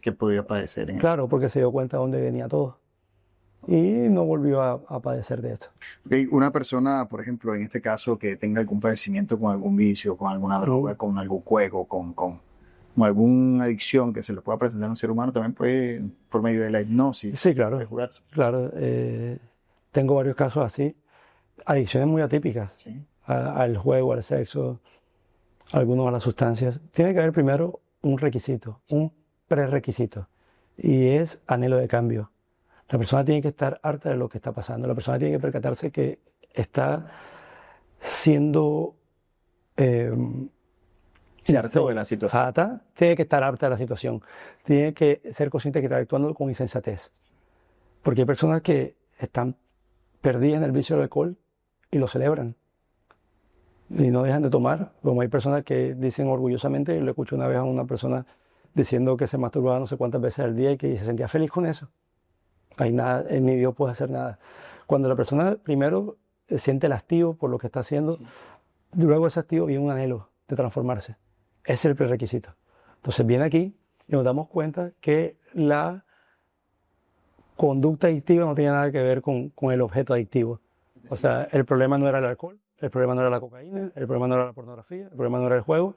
Que podía padecer en Claro, porque se dio cuenta de dónde venía todo. Y no volvió a padecer de esto. Okay, una persona, por ejemplo, en este caso, que tenga algún padecimiento con algún vicio, con alguna droga, con algún juego, con alguna adicción que se le pueda presentar a un ser humano, también puede, por medio de la hipnosis, Sí, claro. puede curarse. Claro, tengo varios casos así. Adicciones muy atípicas. Sí. Al juego, al sexo, algunos a las sustancias. Tiene que haber primero un requisito, un prerequisito, y es anhelo de cambio. La persona tiene que estar harta de lo que está pasando. La persona tiene que percatarse que está siendo harto de la situación. insensata. Tiene que estar harta de la situación. Tiene que ser consciente que está actuando con insensatez. Porque hay personas que están perdidas en el vicio del alcohol y lo celebran. Y no dejan de tomar. Como hay personas que dicen orgullosamente, lo escuché una vez a una persona diciendo que se masturbaba no sé cuántas veces al día y que se sentía feliz con eso. Hay nada, ni Dios puede hacer nada. Cuando la persona primero siente el hastío por lo que está haciendo, luego ese hastío viene un anhelo de transformarse. Ese es el prerequisito. Entonces viene aquí y nos damos cuenta que la conducta adictiva no tiene nada que ver con el objeto adictivo. O sea, el problema no era el alcohol, el problema no era la cocaína, el problema no era la pornografía, el problema no era el juego.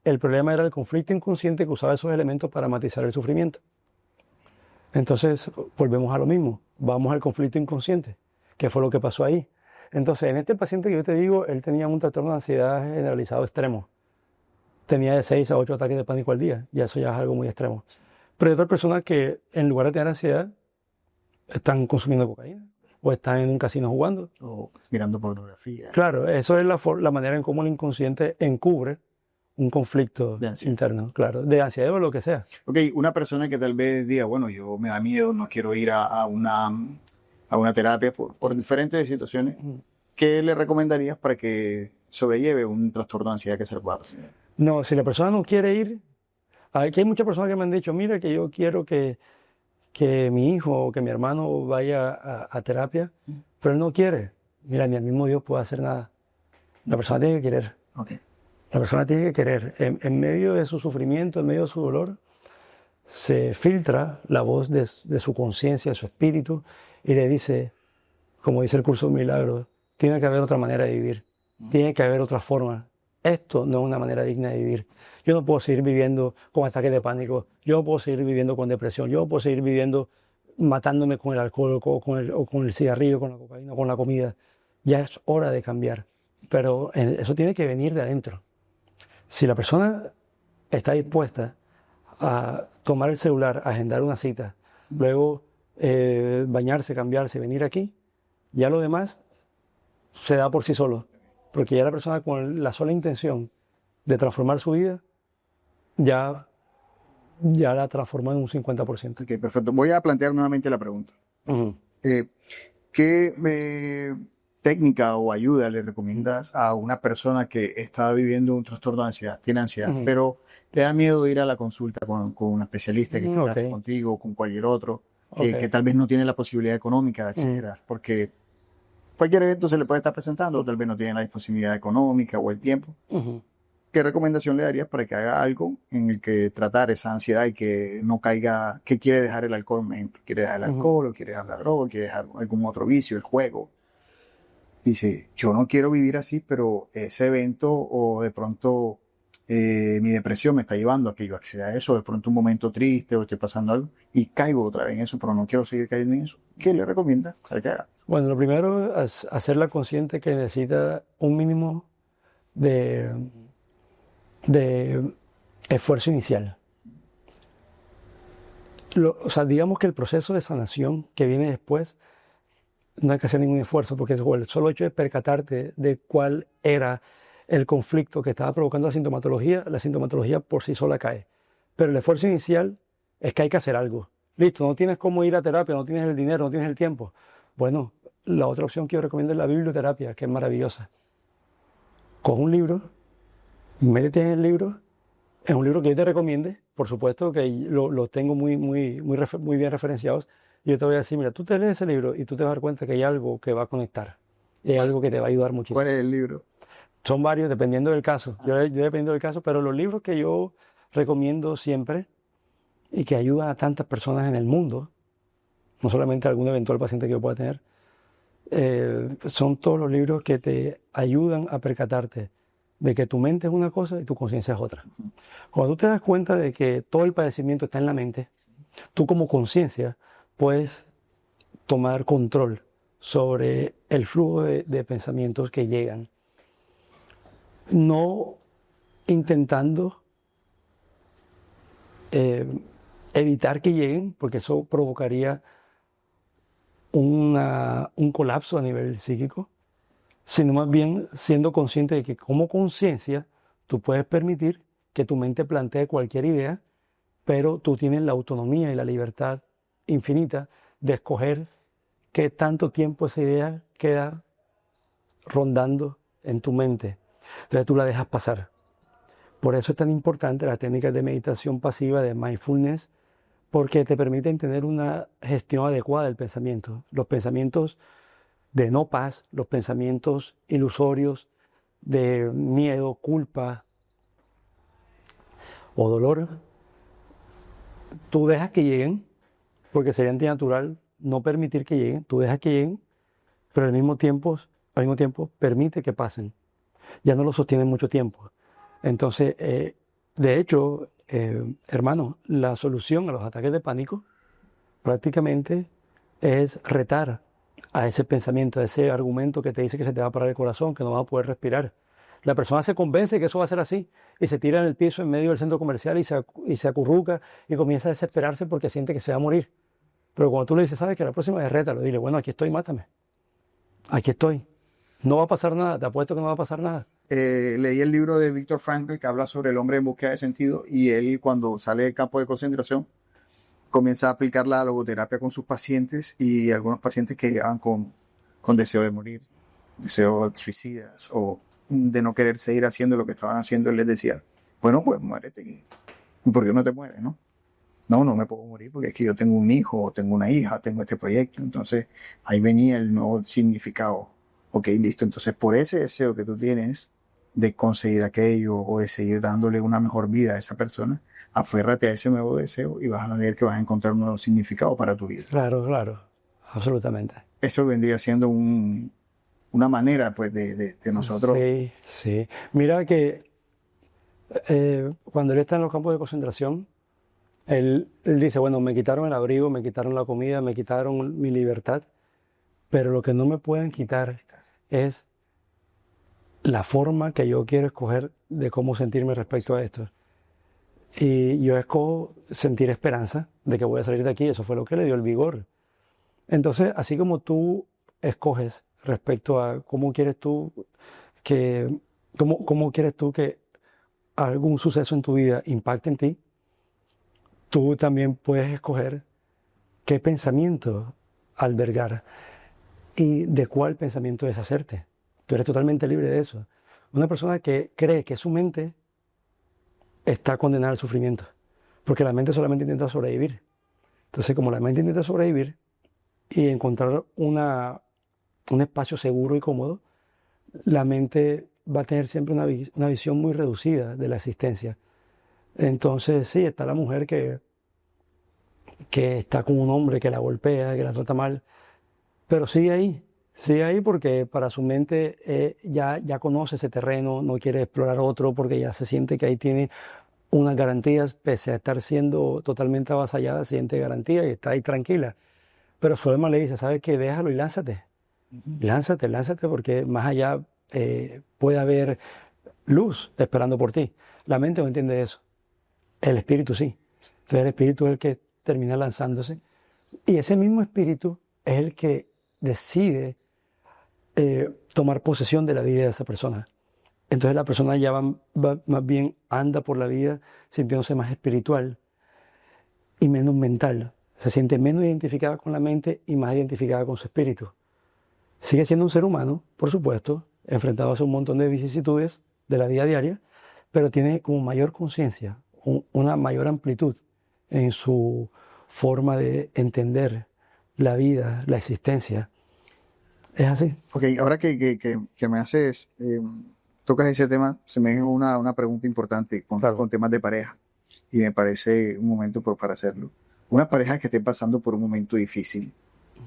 El problema era el conflicto inconsciente que usaba esos elementos para matizar el sufrimiento. Entonces, volvemos a lo mismo. Vamos al conflicto inconsciente, que fue lo que pasó ahí. Entonces, en este paciente que yo te digo, él tenía un trastorno de ansiedad generalizado extremo. Tenía de 6 a 8 ataques de pánico al día, y eso ya es algo muy extremo. Pero hay otras personas que, en lugar de tener ansiedad, están consumiendo cocaína, o están en un casino jugando. O mirando pornografía. Claro, eso es la manera en cómo el inconsciente encubre un conflicto interno, claro, de ansiedad o lo que sea. Ok, una persona que tal vez diga, bueno, yo me da miedo, no quiero ir a una terapia por diferentes situaciones, ¿qué le recomendarías para que sobrelleve un trastorno de ansiedad que se le pueda presentar? No, si la persona no quiere ir, aquí hay muchas personas que me han dicho, mira que yo quiero que mi hijo o que mi hermano vaya a terapia, pero él no quiere. Mira, ni el mismo Dios puede hacer nada. La persona tiene que querer. Okay. La persona tiene que querer. En medio de su sufrimiento, en medio de su dolor, se filtra la voz de su conciencia, de su espíritu, y le dice, como dice el curso de milagros, tiene que haber otra manera de vivir, tiene que haber otra forma. Esto no es una manera digna de vivir. Yo no puedo seguir viviendo con ataques de pánico, yo no puedo seguir viviendo con depresión, yo no puedo seguir viviendo matándome con el alcohol o con el cigarrillo, con la cocaína, con la comida. Ya es hora de cambiar, pero eso tiene que venir de adentro. Si la persona está dispuesta a tomar el celular, a agendar una cita, luego bañarse, cambiarse, venir aquí, ya lo demás se da por sí solo. Porque ya la persona con la sola intención de transformar su vida, ya la transformó en un 50%. Ok, perfecto. Voy a plantear nuevamente la pregunta. ¿Qué técnica o ayuda le recomiendas a una persona que está viviendo un trastorno de ansiedad, tiene ansiedad, pero le da miedo ir a la consulta con un especialista que esté contigo o con cualquier otro, que tal vez no tiene la posibilidad económica de acceder a, porque cualquier evento se le puede estar presentando, o tal vez no tiene la disponibilidad económica o el tiempo? ¿qué recomendación le darías para que haga algo en el que tratar esa ansiedad y que no caiga, que quiere dejar el alcohol, por ejemplo? ¿Quiere dejar el alcohol o quiere dejar la droga o quiere dejar algún otro vicio, el juego? Dice, yo no quiero vivir así, pero ese evento o de pronto mi depresión me está llevando a que yo acceda a eso, de pronto un momento triste o estoy pasando algo y caigo otra vez en eso, pero no quiero seguir cayendo en eso. ¿Qué le recomienda para que haga? Bueno, lo primero es hacerla consciente que necesita un mínimo de esfuerzo inicial. O sea, digamos que el proceso de sanación que viene después no hay que hacer ningún esfuerzo, porque el solo hecho de percatarte de cuál era el conflicto que estaba provocando la sintomatología por sí sola cae. Pero el esfuerzo inicial es que hay que hacer algo. Listo, no tienes cómo ir a terapia, no tienes el dinero, no tienes el tiempo. Bueno, la otra opción que yo recomiendo es la biblioterapia, que es maravillosa. Coge un libro, métete en el libro, es un libro que yo te recomiende, por supuesto que lo tengo muy bien referenciados. Y yo te voy a decir, mira, tú te lees ese libro y tú te vas a dar cuenta que hay algo que va a conectar. Y hay algo que te va a ayudar muchísimo. ¿Cuál es el libro? Son varios, dependiendo del caso. Yo dependiendo del caso, pero los libros que yo recomiendo siempre y que ayudan a tantas personas en el mundo, no solamente a algún eventual paciente que yo pueda tener, son todos los libros que te ayudan a percatarte de que tu mente es una cosa y tu conciencia es otra. Cuando tú te das cuenta de que todo el padecimiento está en la mente, tú como conciencia puedes tomar control sobre el flujo de pensamientos que llegan, no intentando evitar que lleguen, porque eso provocaría un colapso a nivel psíquico, sino más bien siendo consciente de que como conciencia tú puedes permitir que tu mente plantee cualquier idea, pero tú tienes la autonomía y la libertad infinita de escoger qué tanto tiempo esa idea queda rondando en tu mente. Entonces tú la dejas pasar. Por eso es tan importante las técnicas de meditación pasiva, de mindfulness, porque te permiten tener una gestión adecuada del pensamiento. Los pensamientos de no paz, los pensamientos ilusorios de miedo, culpa o dolor, tú dejas que lleguen, porque sería antinatural no permitir que lleguen, tú dejas que lleguen, pero al mismo tiempo permite que pasen. Ya no lo sostienen mucho tiempo. Entonces, de hecho, hermano, la solución a los ataques de pánico prácticamente es retar a ese pensamiento, a ese argumento que te dice que se te va a parar el corazón, que no vas a poder respirar. La persona se convence que eso va a ser así y se tira en el piso en medio del centro comercial y se acurruca y comienza a desesperarse porque siente que se va a morir. Pero cuando tú le dices, sabes que la próxima vez rétalo, dile, bueno, aquí estoy, mátame. Aquí estoy. No va a pasar nada, te apuesto que no va a pasar nada. Leí el libro de Viktor Frankl que habla sobre el hombre en búsqueda de sentido y él cuando sale del campo de concentración comienza a aplicar la logoterapia con sus pacientes y algunos pacientes que llegaban con deseo de morir, deseo de suicidas o de no querer seguir haciendo lo que estaban haciendo. Él les decía, bueno, pues muérete. ¿Y por qué no te mueres, no? No me puedo morir porque es que yo tengo un hijo o tengo una hija, tengo este proyecto. Entonces ahí venía el nuevo significado. Ok, listo. Entonces por ese deseo que tú tienes de conseguir aquello o de seguir dándole una mejor vida a esa persona, aférrate a ese nuevo deseo y vas a ver que vas a encontrar un nuevo significado para tu vida. Claro, absolutamente. Eso vendría siendo una manera pues de nosotros. Sí. Mira que cuando él está en los campos de concentración, él dice, bueno, me quitaron el abrigo, me quitaron la comida, me quitaron mi libertad, pero lo que no me pueden quitar es la forma que yo quiero escoger de cómo sentirme respecto a esto. Y yo escojo sentir esperanza de que voy a salir de aquí. Eso fue lo que le dio el vigor. Entonces, así como tú escoges respecto a cómo quieres tú cómo quieres tú que algún suceso en tu vida impacte en ti, tú también puedes escoger qué pensamiento albergar y de cuál pensamiento deshacerte. Tú eres totalmente libre de eso. Una persona que cree que su mente está condenada al sufrimiento, porque la mente solamente intenta sobrevivir. Entonces, como la mente intenta sobrevivir y encontrar un espacio seguro y cómodo, la mente va a tener siempre una visión muy reducida de la existencia. Entonces, sí, está la mujer que está con un hombre que la golpea, que la trata mal, pero sigue ahí porque para su mente ya conoce ese terreno, no quiere explorar otro porque ya se siente que ahí tiene unas garantías, pese a estar siendo totalmente avasallada, siente garantía y está ahí tranquila. Pero su alma le dice, ¿sabes qué? Déjalo y lánzate. Lánzate porque más allá puede haber luz esperando por ti. La mente no entiende eso. El espíritu sí. Entonces el espíritu es el que termina lanzándose. Y ese mismo espíritu es el que decide tomar posesión de la vida de esa persona. Entonces la persona ya más bien anda por la vida sintiéndose más espiritual y menos mental. Se siente menos identificada con la mente y más identificada con su espíritu. Sigue siendo un ser humano, por supuesto, enfrentado a un montón de vicisitudes de la vida diaria, pero tiene como mayor conciencia, una mayor amplitud en su forma de entender la vida, la existencia. Es así. Ok, ahora que me haces, tocas ese tema, se me viene una pregunta importante Claro. con temas de pareja y me parece un momento para hacerlo. Una pareja que esté pasando por un momento difícil,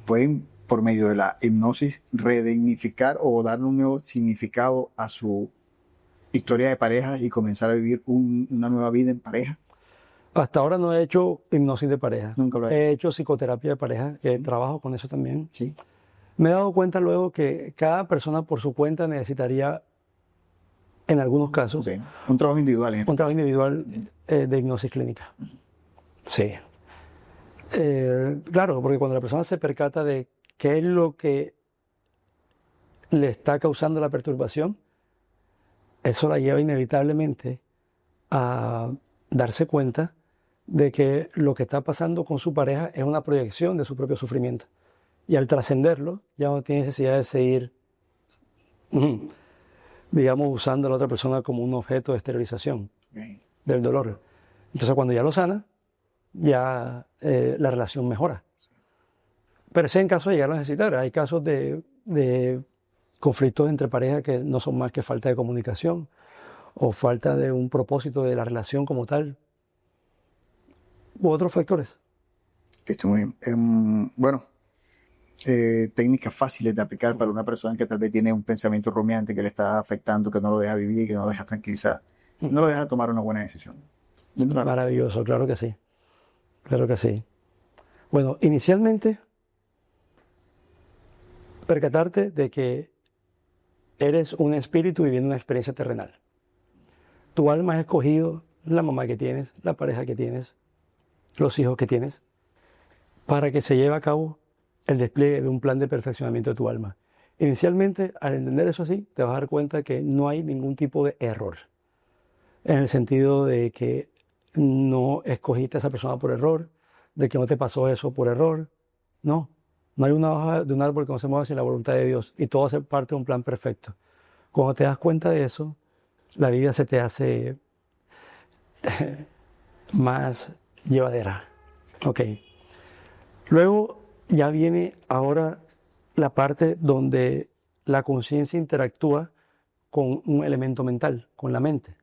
pueden por medio de la hipnosis redignificar o darle un nuevo significado a su historia de pareja y comenzar a vivir una nueva vida en pareja. Hasta ahora no he hecho hipnosis de pareja. Nunca lo he He hecho psicoterapia de pareja, que trabajo con eso también. Sí. Me he dado cuenta luego que cada persona por su cuenta necesitaría, en algunos casos, Okay. Un trabajo individual. un trabajo individual de hipnosis clínica. Sí. Claro, porque cuando la persona se percata de qué es lo que le está causando la perturbación, eso la lleva inevitablemente a darse cuenta de que lo que está pasando con su pareja es una proyección de su propio sufrimiento. Y al trascenderlo, ya no tiene necesidad de seguir, digamos, usando a la otra persona como un objeto de esterilización del dolor. Entonces, cuando ya lo sana, ya la relación mejora. Pero ese en caso de llegar a necesitar. Hay casos de conflictos entre parejas que no son más que falta de comunicación o falta de un propósito de la relación como tal, u otros factores. Estoy muy bien. Bueno, técnicas fáciles de aplicar para una persona que tal vez tiene un pensamiento rumiante que le está afectando, que no lo deja vivir, que no lo deja tranquilizar, no lo deja tomar una buena decisión. Maravilloso, claro que sí. Claro que sí. Bueno, inicialmente, percatarte de que eres un espíritu viviendo una experiencia terrenal. Tu alma ha escogido la mamá que tienes, la pareja que tienes, los hijos que tienes, para que se lleve a cabo el despliegue de un plan de perfeccionamiento de tu alma. Inicialmente, al entender eso así, te vas a dar cuenta que no hay ningún tipo de error, en el sentido de que no escogiste a esa persona por error, de que no te pasó eso por error. No, no hay una hoja de un árbol que no se mueva sin la voluntad de Dios y todo hace parte de un plan perfecto. Cuando te das cuenta de eso, la vida se te hace más llevadera. Ok. Luego ya viene ahora la parte donde la conciencia interactúa con un elemento mental, con la mente.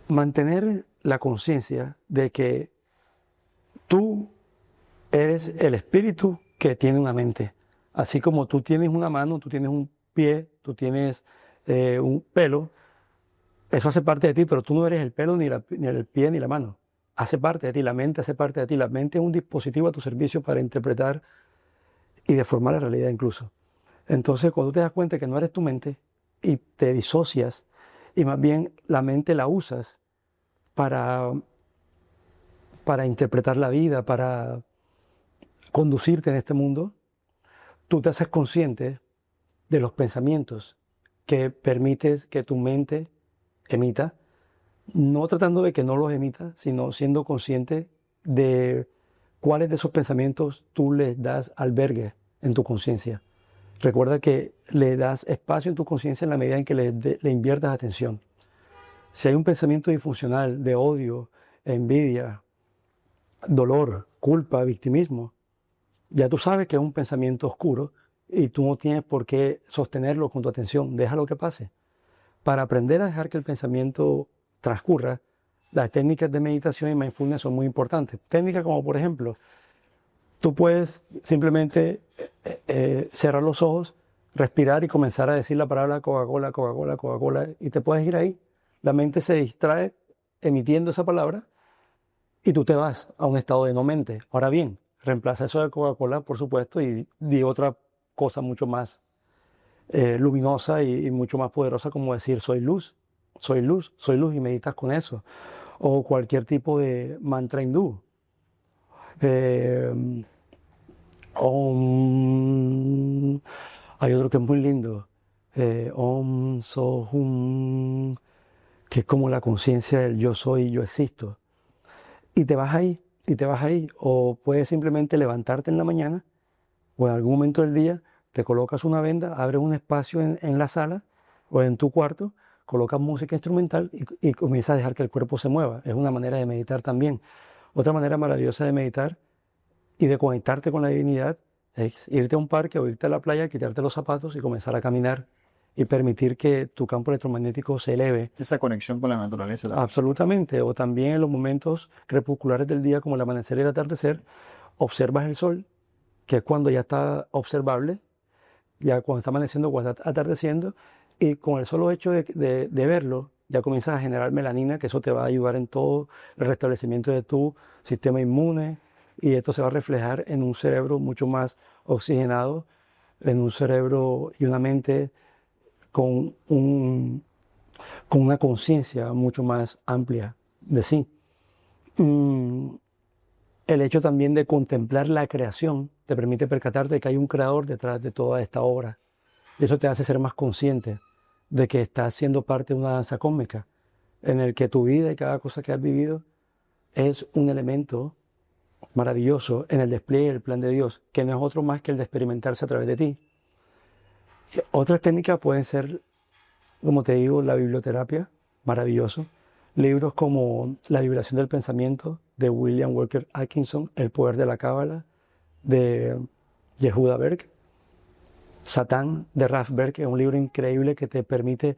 Mantener la conciencia de que tú eres el espíritu que tiene una mente. Así como tú tienes una mano, tú tienes un pie, tú tienes un pelo, eso hace parte de ti, pero tú no eres el pelo, ni el pie, ni la mano. Hace parte de ti, la mente hace parte de ti. La mente es un dispositivo a tu servicio para interpretar y deformar la realidad incluso. Entonces, cuando tú te das cuenta que no eres tu mente y te disocias y más bien la mente la usas para interpretar la vida, para conducirte en este mundo, tú te haces consciente de los pensamientos que permites que tu mente emita, no tratando de que no los emita, sino siendo consciente de cuáles de esos pensamientos tú les das albergue en tu conciencia. Recuerda que le das espacio en tu conciencia en la medida en que le inviertas atención. Si hay un pensamiento disfuncional de odio, envidia, dolor, culpa, victimismo, ya tú sabes que es un pensamiento oscuro y tú no tienes por qué sostenerlo con tu atención. Déjalo que pase. Para aprender a dejar que el pensamiento transcurra, las técnicas de meditación y mindfulness son muy importantes. Técnicas como, por ejemplo, tú puedes simplemente cerrar los ojos, respirar y comenzar a decir la palabra Coca-Cola, Coca-Cola, Coca-Cola, y te puedes ir ahí. La mente se distrae emitiendo esa palabra y tú te vas a un estado de no mente. Ahora bien, reemplaza eso de Coca-Cola, por supuesto, y di otra cosa mucho más luminosa y mucho más poderosa, como decir soy luz, soy luz, soy luz, y meditas con eso. O cualquier tipo de mantra hindú. Eh, Om. Hay otro que es muy lindo. Om Sohum, que es como la conciencia del yo soy, yo existo. Y te vas ahí, y te vas ahí. O puedes simplemente levantarte en la mañana o en algún momento del día, te colocas una venda, abres un espacio en la sala o en tu cuarto, colocas música instrumental y comienzas a dejar que el cuerpo se mueva. Es una manera de meditar también. Otra manera maravillosa de meditar y de conectarte con la divinidad es irte a un parque o irte a la playa, quitarte los zapatos y comenzar a caminar y permitir que tu campo electromagnético se eleve. Esa conexión con la naturaleza. Absolutamente. O también en los momentos crepusculares del día, como el amanecer y el atardecer, observas el sol, que es cuando ya está observable, ya cuando está amaneciendo, cuando está atardeciendo, y con el solo hecho de verlo, ya comienzas a generar melanina, que eso te va a ayudar en todo el restablecimiento de tu sistema inmune, y esto se va a reflejar en un cerebro mucho más oxigenado, en un cerebro y una mente con una conciencia mucho más amplia de sí. El hecho también de contemplar la creación te permite percatarte de que hay un creador detrás de toda esta obra. Y eso te hace ser más consciente de que estás siendo parte de una danza cósmica, en el que tu vida y cada cosa que has vivido es un elemento maravilloso en el despliegue del plan de Dios, que no es otro más que el de experimentarse a través de ti. Otras técnicas pueden ser, como te digo, la biblioterapia, maravilloso. Libros como La vibración del pensamiento, de William Walker Atkinson, El poder de la cábala, de Yehuda Berg. Satán, de Raf Berg, es un libro increíble que te permite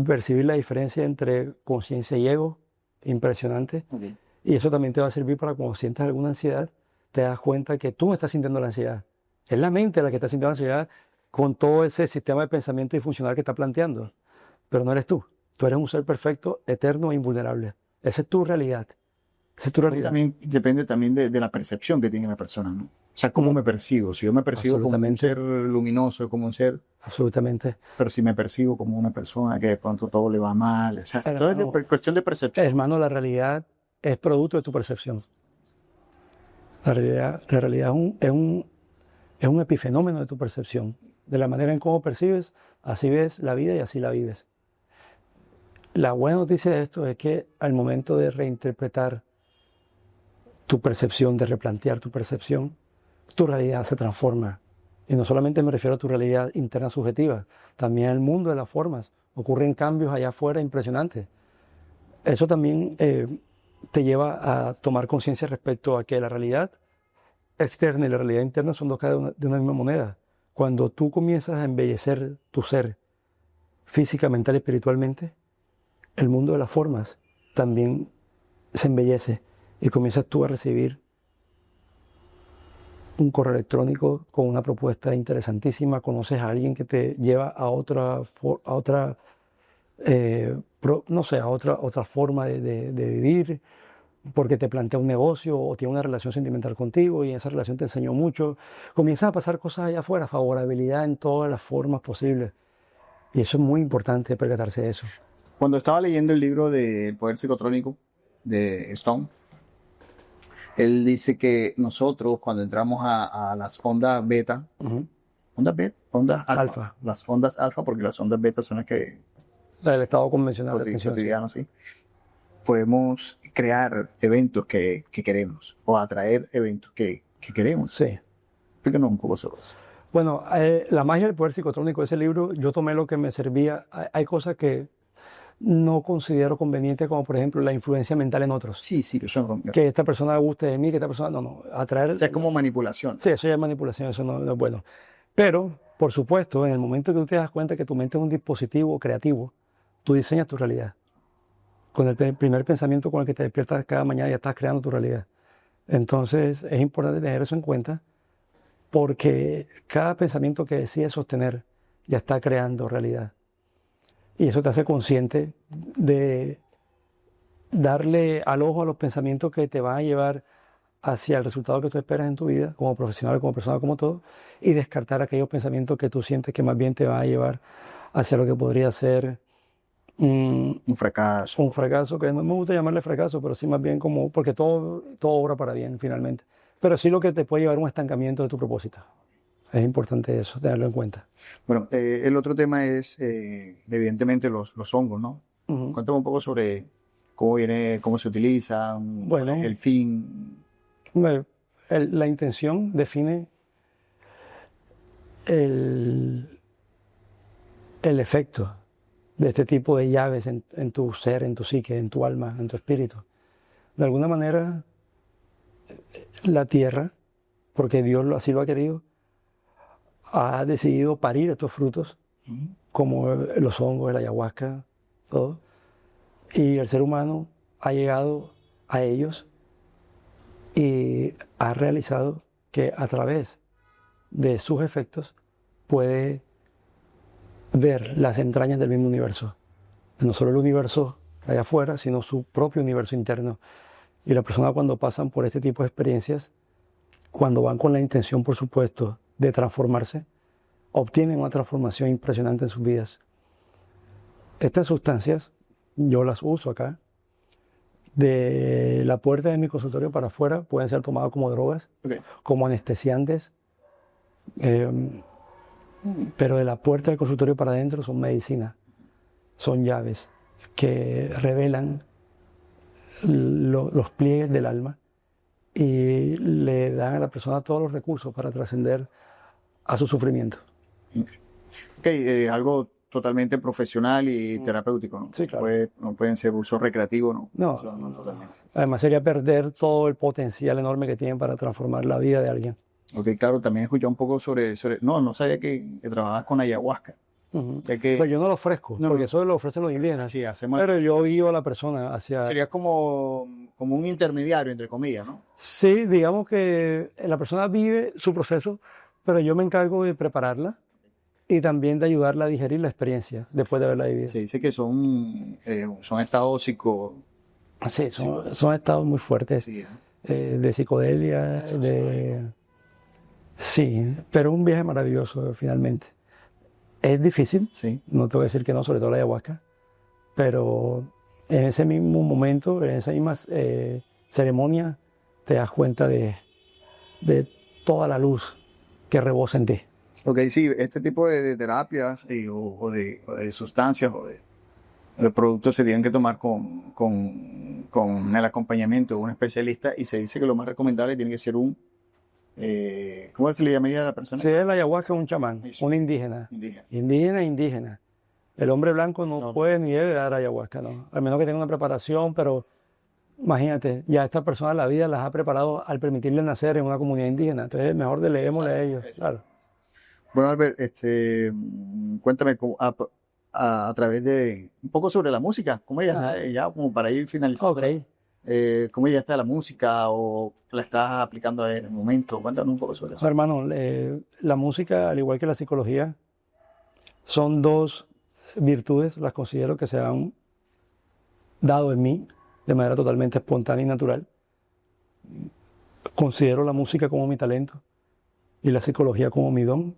percibir la diferencia entre conciencia y ego, impresionante. Okay. Y eso también te va a servir para cuando sientas alguna ansiedad, te das cuenta que tú no estás sintiendo la ansiedad. Es la mente la que está sintiendo la ansiedad con todo ese sistema de pensamiento disfuncional que está planteando. Pero no eres tú. Tú eres un ser perfecto, eterno e invulnerable. Esa es tu realidad. Esa es tu realidad. También depende también de la percepción que tiene la persona, ¿no? O sea, cómo me percibo. Si yo me percibo como un ser luminoso, como un ser... Absolutamente. Pero si me percibo como una persona que de pronto todo le va mal. O sea, todo es cuestión de percepción. Hermano, la realidad es producto de tu percepción. La realidad es un epifenómeno de tu percepción. De la manera en cómo percibes, así ves la vida y así la vives. La buena noticia de esto es que al momento de reinterpretar tu percepción, de replantear tu percepción, tu realidad se transforma. Y no solamente me refiero a tu realidad interna subjetiva, también el mundo de las formas. Ocurren cambios allá afuera impresionantes. Eso también te lleva a tomar conciencia respecto a que la realidad externa y la realidad interna son dos caras de una misma moneda. Cuando tú comienzas a embellecer tu ser física, mental y espiritualmente, el mundo de las formas también se embellece y comienzas tú a recibir un correo electrónico con una propuesta interesantísima, conoces a alguien que te lleva a otra forma de vivir, porque te plantea un negocio o tiene una relación sentimental contigo y esa relación te enseñó mucho. Comienzan a pasar cosas allá afuera, favorabilidad en todas las formas posibles. Y eso es muy importante, percatarse de eso. Cuando estaba leyendo el libro de El poder psicotrónico de Stone, él dice que nosotros cuando entramos a las ondas beta, ondas alfa, las ondas alfa, porque las ondas beta son las que... La del estado convencional de atención, cotidiano, sí. Podemos crear eventos que queremos o atraer eventos que queremos. Sí. Explícanos un poco sobre eso. Bueno, la magia del poder psicotrónico, ese libro, yo tomé lo que me servía. Hay cosas que no considero convenientes, como por ejemplo la influencia mental en otros. Sí, eso es... Que esta persona guste de mí, que esta persona... No, atraer... O sea, es como manipulación. Sí, eso ya es manipulación, eso no es bueno. Pero, por supuesto, en el momento que tú te das cuenta que tu mente es un dispositivo creativo, tú diseñas tu realidad. Con el primer pensamiento con el que te despiertas cada mañana ya estás creando tu realidad. Entonces es importante tener eso en cuenta porque cada pensamiento que decides sostener ya está creando realidad. Y eso te hace consciente de darle al ojo a los pensamientos que te van a llevar hacia el resultado que tú esperas en tu vida, como profesional, como persona, como todo, y descartar aquellos pensamientos que tú sientes que más bien te van a llevar hacia lo que podría ser Un fracaso. un fracaso, que no me gusta llamarle fracaso, pero sí más bien como, porque todo obra para bien finalmente. Pero sí lo que te puede llevar a un estancamiento de tu propósito. Es importante eso, tenerlo en cuenta. Bueno, el otro tema es, evidentemente, los hongos, ¿no? Ujú. Cuéntame un poco sobre cómo viene, cómo se utilizan, cuál Bueno, es el fin. la intención define el, el efecto de este tipo de llaves en tu ser, en tu psique, en tu alma, en tu espíritu. De alguna manera, la tierra, porque Dios así lo ha querido, ha decidido parir estos frutos, como los hongos, el ayahuasca, todo. Y el ser humano ha llegado a ellos y ha realizado que a través de sus efectos puede ver las entrañas del mismo universo. No solo el universo allá afuera, sino su propio universo interno. Y las personas cuando pasan por este tipo de experiencias, cuando van con la intención, por supuesto, de transformarse, obtienen una transformación impresionante en sus vidas. Estas sustancias, yo las uso acá. De la puerta de mi consultorio para afuera pueden ser tomadas como drogas, Okay. como anestesiantes, pero de la puerta del consultorio para adentro son medicinas, son llaves que revelan los pliegues del alma y le dan a la persona todos los recursos para trascender a su sufrimiento. Ok, algo totalmente profesional y terapéutico, ¿no? Sí, claro. No pueden ser uso recreativo, ¿no? No, Totalmente. además sería perder todo el potencial enorme que tienen para transformar la vida de alguien. Ok, claro, también escuché un poco no sabía que trabajabas con ayahuasca. Uh-huh. Ya que, Pero yo no lo ofrezco, No, porque no. eso lo ofrecen los indígenas. Sí, hacemos. Pero yo guío a la persona hacia... Sería como un intermediario, entre comillas, ¿no? Sí, digamos que la persona vive su proceso, pero yo me encargo de prepararla y también de ayudarla a digerir la experiencia después de haberla vivido. Se dice que son estados Sí, son estados muy fuertes sí, de psicodelia, Sí, pero es un viaje maravilloso finalmente. Es difícil, sí. no te voy a decir que no, sobre todo la ayahuasca, pero en ese mismo momento, en esa misma ceremonia, te das cuenta de toda la luz que rebosa en ti. Ok, sí, este tipo de terapias o de sustancias de productos se tienen que tomar con el acompañamiento de un especialista y se dice que lo más recomendable tiene que ser ¿cómo se le llamaría a la persona? Si es la ayahuasca, un chamán, Eso. un indígena. Indígena. Indígena. El hombre blanco no puede ni debe dar ayahuasca, ¿no? Al menos que tenga una preparación, pero imagínate, ya esta persona la vida las ha preparado al permitirle nacer en una comunidad indígena. Entonces, mejor leémosle a ellos, claro. Bueno, Albert, cuéntame a través de un poco sobre la música, cómo ella está, ya como para ir finalizando. Ok. ¿Cómo ya está la música o la estás aplicando en el momento? Cuéntanos un poco sobre eso. Hermano, la música, al igual que la psicología, son dos virtudes, las considero que se han dado en mí de manera totalmente espontánea y natural. Considero la música como mi talento y la psicología como mi don.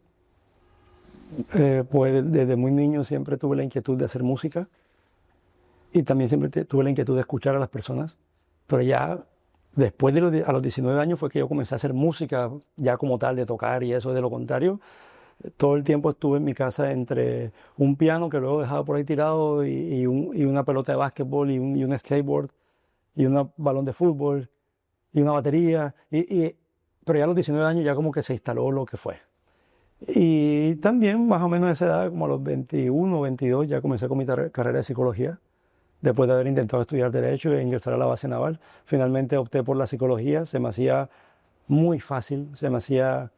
Pues desde muy niño siempre tuve la inquietud de hacer música y también siempre tuve la inquietud de escuchar a las personas, pero ya después a los 19 años fue que yo comencé a hacer música ya como tal, de tocar y eso. De lo contrario, todo el tiempo estuve en mi casa entre un piano que luego dejaba por ahí tirado y una pelota de básquetbol y un skateboard y un balón de fútbol y una batería. Pero ya a los 19 años ya como que se instaló lo que fue. Y también más o menos a esa edad, como a los 21 o 22, ya comencé con mi carrera de psicología. Después de haber intentado estudiar Derecho e ingresar a la base naval, finalmente opté por la psicología. Se me hacía muy fácil, se me hacía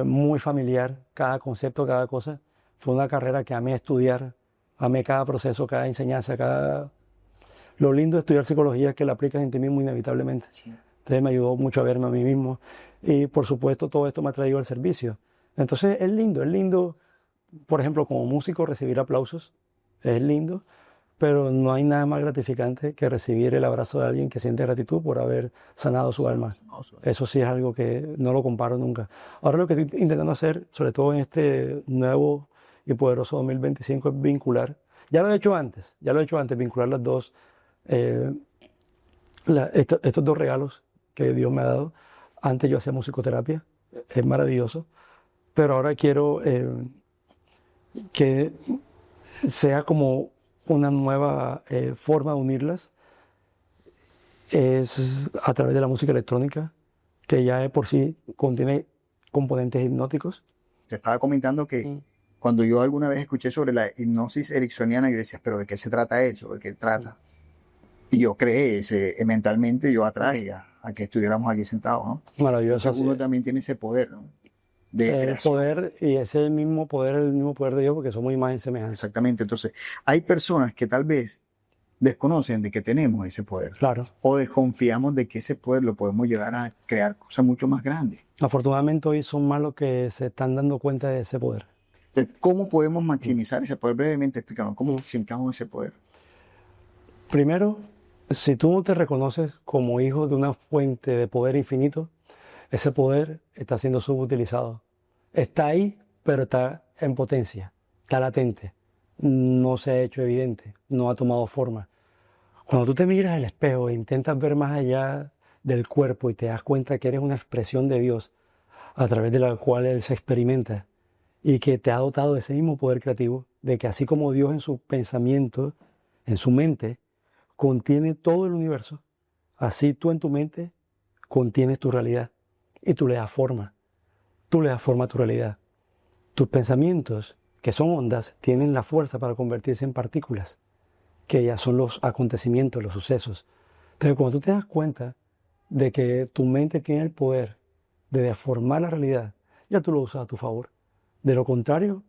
muy familiar, cada concepto, cada cosa. Fue una carrera que amé estudiar, amé cada proceso, cada enseñanza, cada... Lo lindo de estudiar psicología es que la aplicas en ti mismo inevitablemente. Sí. Entonces me ayudó mucho a verme a mí mismo y por supuesto todo esto me ha traído al servicio. Entonces es lindo, por ejemplo, como músico recibir aplausos, es lindo, pero no hay nada más gratificante que recibir el abrazo de alguien que siente gratitud por haber sanado su alma. Eso sí es algo que no lo comparo nunca. Ahora lo que estoy intentando hacer, sobre todo en este nuevo y poderoso 2025, es vincular. Ya lo he hecho antes, vincular las dos, eh, estos dos regalos que Dios me ha dado. Antes yo hacía musicoterapia, es maravilloso, pero ahora quiero que sea como una nueva forma de unirlas, es a través de la música electrónica, que ya de por sí contiene componentes hipnóticos. Te estaba comentando que cuando yo alguna vez escuché sobre la hipnosis ericksoniana, yo decía, pero ¿de qué se trata eso? ¿De qué trata? Y yo creé mentalmente, yo atraje a que estuviéramos aquí sentados, ¿no? Maravilloso. Entonces uno también tiene ese poder, ¿no? De el poder, y ese es el mismo poder de Dios, porque somos imagen y semejanza. Exactamente. Entonces, hay personas que tal vez desconocen de que tenemos ese poder. Claro. O desconfiamos de que ese poder lo podemos llegar a crear cosas mucho más grandes. Afortunadamente hoy son más los que se están dando cuenta de ese poder. Entonces, ¿cómo podemos maximizar ese poder? Brevemente explícanos, ¿cómo maximizamos ese poder? Primero, si tú no te reconoces como hijo de una fuente de poder infinito, ese poder está siendo subutilizado. Está ahí, pero está en potencia, está latente, no se ha hecho evidente, no ha tomado forma. Cuando tú te miras al espejo e intentas ver más allá del cuerpo y te das cuenta que eres una expresión de Dios a través de la cual Él se experimenta y que te ha dotado de ese mismo poder creativo, de que así como Dios en su pensamiento, en su mente, contiene todo el universo, así tú en tu mente contienes tu realidad y tú le das forma. Tú le das forma a tu realidad. Tus pensamientos, que son ondas, tienen la fuerza para convertirse en partículas, que ya son los acontecimientos, los sucesos. Entonces, cuando tú te das cuenta de que tu mente tiene el poder de deformar la realidad, ya tú lo usas a tu favor. De lo contrario,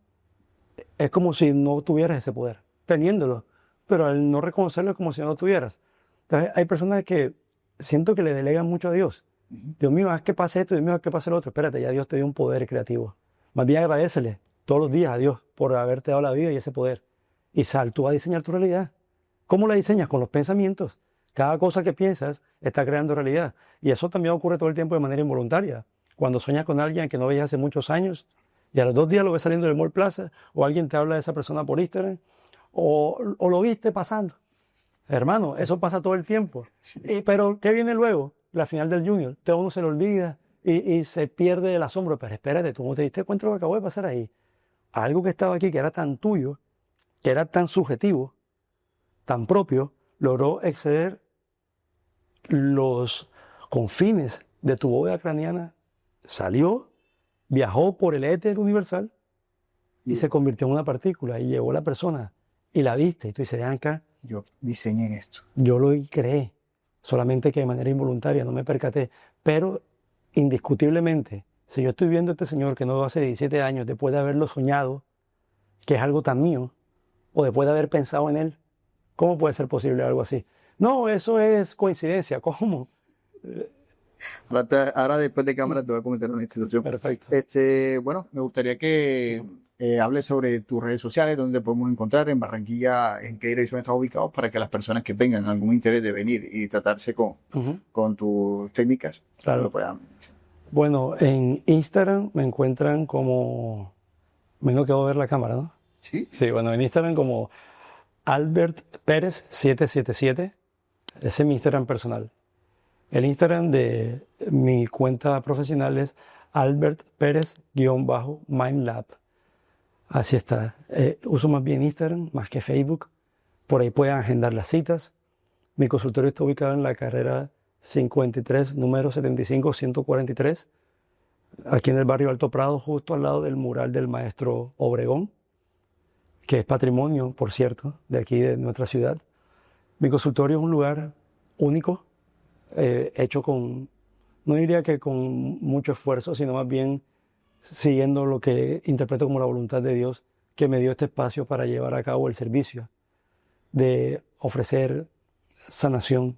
es como si no tuvieras ese poder, teniéndolo, pero al no reconocerlo es como si no lo tuvieras. Entonces, hay personas que siento que le delegan mucho a Dios. Dios mío, haz que pase esto, Dios mío, haz que pase lo otro. Espérate, ya Dios te dio un poder creativo. Más bien agradécele todos los días a Dios por haberte dado la vida y ese poder. Y sal tú a diseñar tu realidad. ¿Cómo la diseñas? Con los pensamientos. Cada cosa que piensas está creando realidad. Y eso también ocurre todo el tiempo de manera involuntaria. Cuando sueñas con alguien que no veías hace muchos años y a los 2 días lo ves saliendo del Mall Plaza, o alguien te habla de esa persona por Instagram, o lo viste pasando. Hermano, eso pasa todo el tiempo. Sí. Pero ¿qué viene luego? La final del Junior. Todo uno se lo olvida y se pierde el asombro. Pero espérate, tú no te diste cuenta de lo que acabó de pasar ahí. Algo que estaba aquí, que era tan tuyo, que era tan subjetivo, tan propio, logró exceder los confines de tu bóveda craneana, salió, viajó por el éter universal y se convirtió en una partícula y llegó la persona y la viste. Y tú dices, acá, yo diseñé esto. Yo lo creé, solamente que de manera involuntaria, no me percaté. Pero indiscutiblemente, si yo estoy viendo a este señor que no hace 17 años, después de haberlo soñado, que es algo tan mío, o después de haber pensado en él, ¿cómo puede ser posible algo así? No, eso es coincidencia. ¿Cómo? Ahora después de cámara te voy a comentar una institución. Perfecto. Bueno, me gustaría que hables sobre tus redes sociales, donde podemos encontrar en Barranquilla, en qué dirección estás ubicado, para que las personas que tengan algún interés de venir y tratarse con tus técnicas, claro, lo puedan. Bueno, en Instagram me encuentran como... Menos que ver la cámara, ¿no? Sí. Sí, bueno, en Instagram como Albert Pérez 777. Ese es mi Instagram personal. El Instagram de mi cuenta profesional es Albert Pérez-MindLab. Así está. Uso más bien Instagram, más que Facebook. Por ahí pueden agendar las citas. Mi consultorio está ubicado en la carrera 53, número 75-143, aquí en el barrio Alto Prado, justo al lado del mural del maestro Obregón, que es patrimonio, por cierto, de aquí de nuestra ciudad. Mi consultorio es un lugar único, hecho con, no diría que con mucho esfuerzo, sino más bien siguiendo lo que interpreto como la voluntad de Dios, que me dio este espacio para llevar a cabo el servicio de ofrecer sanación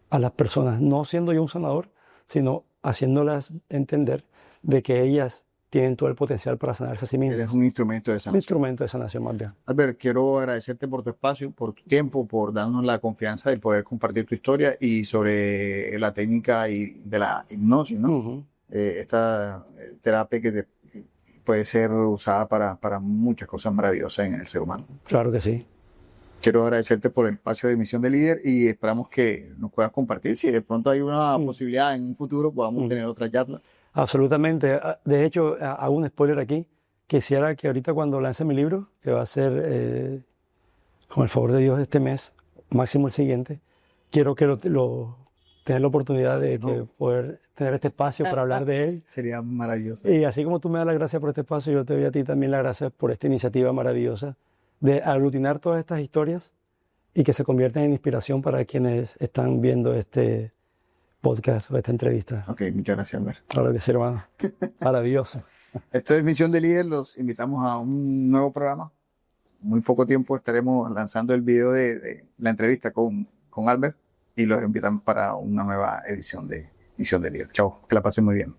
a las personas, no siendo yo un sanador, sino haciéndolas entender de que ellas tienen todo el potencial para sanarse a sí mismas. Eres un instrumento de Un sanación. instrumento de sanación más bien. Albert, quiero agradecerte por tu espacio, por tu tiempo, por darnos la confianza de poder compartir tu historia y sobre la técnica de la hipnosis, ¿no? Ujú. Esta terapia que puede ser usada para muchas cosas maravillosas en el ser humano. Claro que sí. Quiero agradecerte por el espacio de Misión de Líder y esperamos que nos puedas compartir. Si de pronto hay una posibilidad en un futuro, podamos tener otra charla. Absolutamente. De hecho, hago un spoiler aquí. Quisiera que ahorita cuando lance mi libro, que va a ser, con el favor de Dios, este mes, máximo el siguiente, quiero que tener la oportunidad de poder tener este espacio para hablar de él. Sería maravilloso. Y así como tú me das las gracias por este espacio, yo te doy a ti también las gracias por esta iniciativa maravillosa de aglutinar todas estas historias y que se conviertan en inspiración para quienes están viendo este podcast o esta entrevista. Ok, muchas gracias, Albert. Claro que sí, hermano. Maravilloso. Esto es Misión de Líder. Los invitamos a un nuevo programa. Muy poco tiempo estaremos lanzando el video de la entrevista con Albert y los invitamos para una nueva edición de Misión de Líder. Chao, que la pasen muy bien.